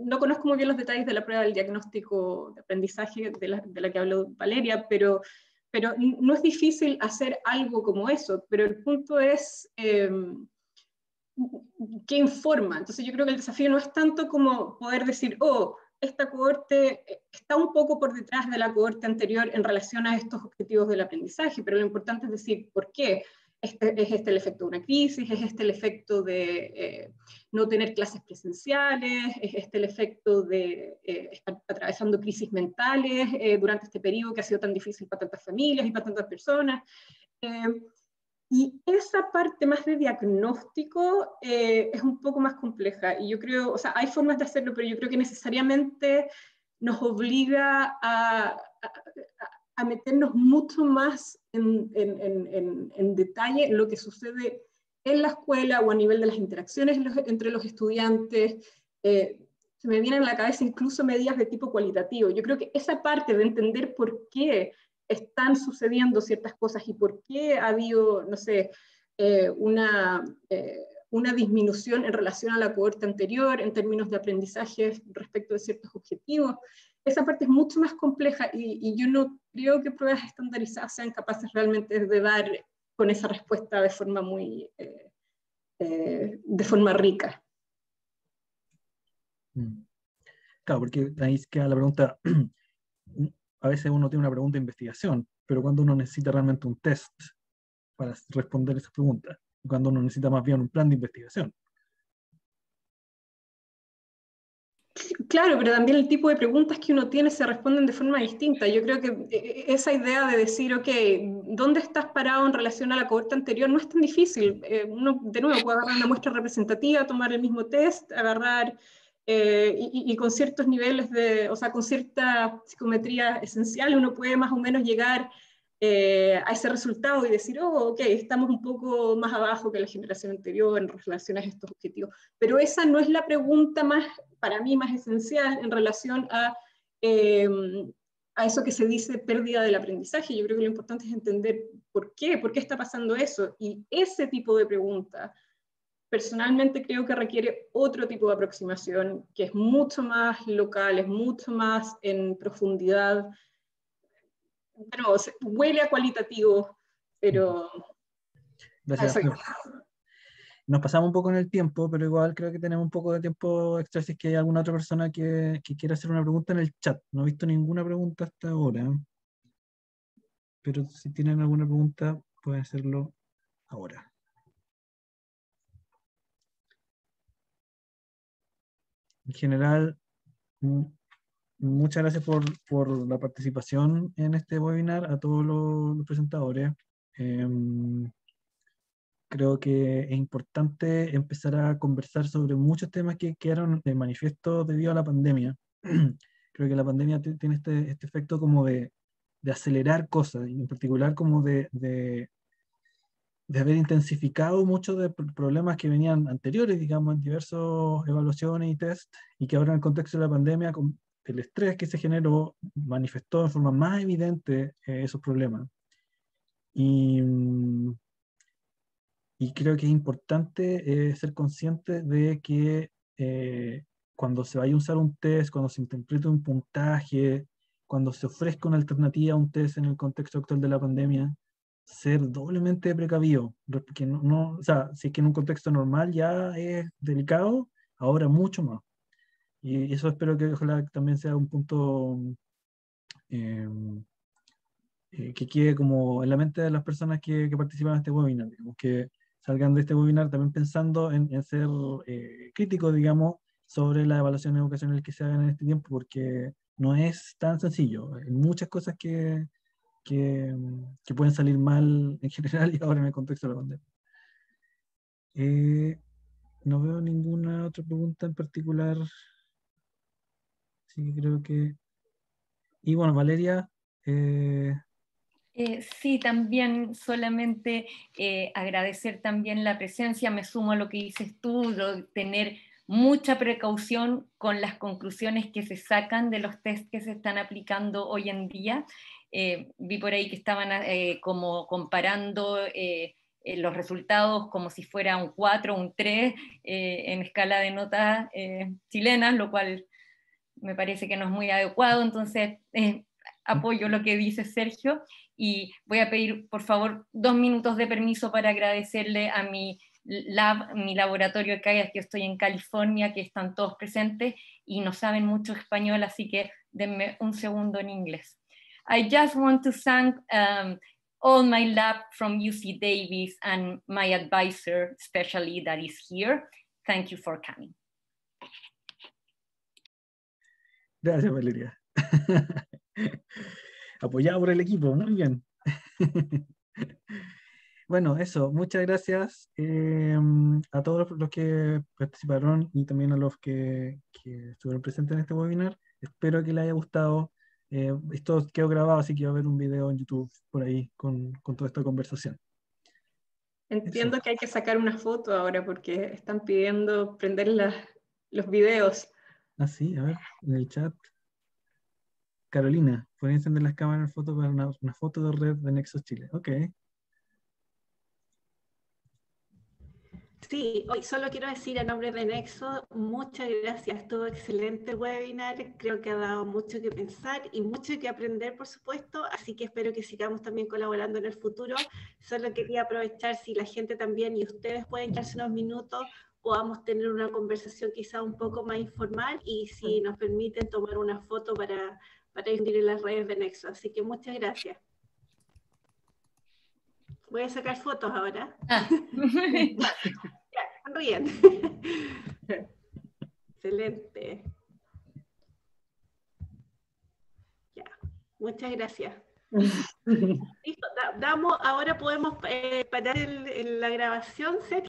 no conozco muy bien los detalles de la prueba del diagnóstico de aprendizaje de la que habló Valeria, pero no es difícil hacer algo como eso, pero el punto es ¿qué informa? Entonces yo creo que el desafío no es tanto como poder decir, oh, esta cohorte está un poco por detrás de la cohorte anterior en relación a estos objetivos del aprendizaje, pero lo importante es decir, ¿por qué? ¿Es este el efecto de una crisis? ¿Es este el efecto de no tener clases presenciales? ¿Es este el efecto de estar atravesando crisis mentales durante este periodo que ha sido tan difícil para tantas familias y para tantas personas? Y esa parte más de diagnóstico es un poco más compleja. Y yo creo, o sea, hay formas de hacerlo, pero yo creo que necesariamente nos obliga a meternos mucho más en detalle en lo que sucede en la escuela o a nivel de las interacciones entre los estudiantes. Se me vienen a la cabeza incluso medidas de tipo cualitativo. Yo creo que esa parte de entender por qué están sucediendo ciertas cosas y por qué ha habido, no sé, una disminución en relación a la cohorte anterior en términos de aprendizaje respecto de ciertos objetivos. Esa parte es mucho más compleja y yo no creo que pruebas estandarizadas sean capaces realmente de dar con esa respuesta de forma muy, de forma rica. Claro, porque ahí queda la pregunta, a veces uno tiene una pregunta de investigación, pero cuando uno necesita realmente un test para responder esas preguntas, cuando uno necesita más bien un plan de investigación. Claro, pero también el tipo de preguntas que uno tiene se responden de forma distinta. Yo creo que esa idea de decir, ok, ¿dónde estás parado en relación a la cohorte anterior? No es tan difícil. Uno, de nuevo, puede agarrar una muestra representativa, tomar el mismo test, agarrar y con ciertos niveles o sea, con cierta psicometría esencial, uno puede más o menos llegar a ese resultado y decir, oh, ok, estamos un poco más abajo que la generación anterior en relación a estos objetivos. Pero esa no es la pregunta más, para mí, más esencial en relación a eso que se dice pérdida del aprendizaje. Yo creo que lo importante es entender por qué está pasando eso. Y ese tipo de pregunta, personalmente creo que requiere otro tipo de aproximación, que es mucho más local, es mucho más en profundidad. Bueno, huele a cualitativo, pero... Gracias. Nos pasamos un poco en el tiempo, pero igual creo que tenemos un poco de tiempo extra si es que hay alguna otra persona que quiera hacer una pregunta en el chat. No he visto ninguna pregunta hasta ahora, pero si tienen alguna pregunta pueden hacerlo ahora. En general, muchas gracias por la participación en este webinar a todos los presentadores. creo que es importante empezar a conversar sobre muchos temas que quedaron de manifiesto debido a la pandemia. Creo que la pandemia tiene este efecto como de acelerar cosas, y en particular como de haber intensificado muchos de problemas que venían anteriores, digamos, en diversas evaluaciones y test, y que ahora en el contexto de la pandemia, con el estrés que se generó, manifestó de forma más evidente esos problemas. Y creo que es importante ser consciente de que cuando se vaya a usar un test, cuando se interprete un puntaje, cuando se ofrezca una alternativa a un test en el contexto actual de la pandemia, ser doblemente precavido, porque o sea, si es que en un contexto normal ya es delicado, ahora mucho más. Y eso espero que ojalá también sea un punto que quede como en la mente de las personas que participan en este webinar, digamos, que salgan de este webinar también pensando en ser críticos, digamos, sobre la evaluación educacional que se hagan en este tiempo, porque no es tan sencillo. Hay muchas cosas que pueden salir mal en general y ahora en el contexto de la pandemia. No veo ninguna otra pregunta en particular. Así que creo que... Y bueno, Valeria... Sí, también solamente agradecer también la presencia, me sumo a lo que dices tú, de tener mucha precaución con las conclusiones que se sacan de los test que se están aplicando hoy en día. Vi por ahí que estaban como comparando los resultados como si fuera un 4 o un 3 en escala de notas chilenas, lo cual me parece que no es muy adecuado, entonces apoyo lo que dice Sergio y voy a pedir por favor 2 minutos de permiso para agradecerle a mi laboratorio que hay, aquí estoy en California, que están todos presentes y no saben mucho español, así que denme un segundo en inglés. I just want to thank all my lab from UC Davis and my advisor, especially that is here. Thank you for coming. Gracias, Valeria. Apoyado por el equipo, muy bien. Bueno, eso, muchas gracias a todos los que participaron y también a los que estuvieron presentes en este webinar. Espero que les haya gustado. Esto quedó grabado, así que va a haber un video en YouTube por ahí con toda esta conversación. Entiendo Eso. que hay que sacar una foto ahora porque están pidiendo prender los videos. Ah, sí, a ver, en el chat. Carolina, ¿pueden encender las cámaras foto para una foto de red de Nexos Chile? Ok. Sí, hoy solo quiero decir a nombre de Nexo, muchas gracias, estuvo excelente el webinar, creo que ha dado mucho que pensar y mucho que aprender, por supuesto, así que espero que sigamos también colaborando en el futuro. Solo quería aprovechar si la gente también y ustedes pueden quedarse unos minutos, podamos tener una conversación quizá un poco más informal y si nos permiten tomar una foto para difundir en las redes de Nexo, así que muchas gracias. Voy a sacar fotos ahora. Ah. Ya, sonríen. Excelente. Ya, muchas gracias. Listo, ahora podemos parar la grabación, Sergio.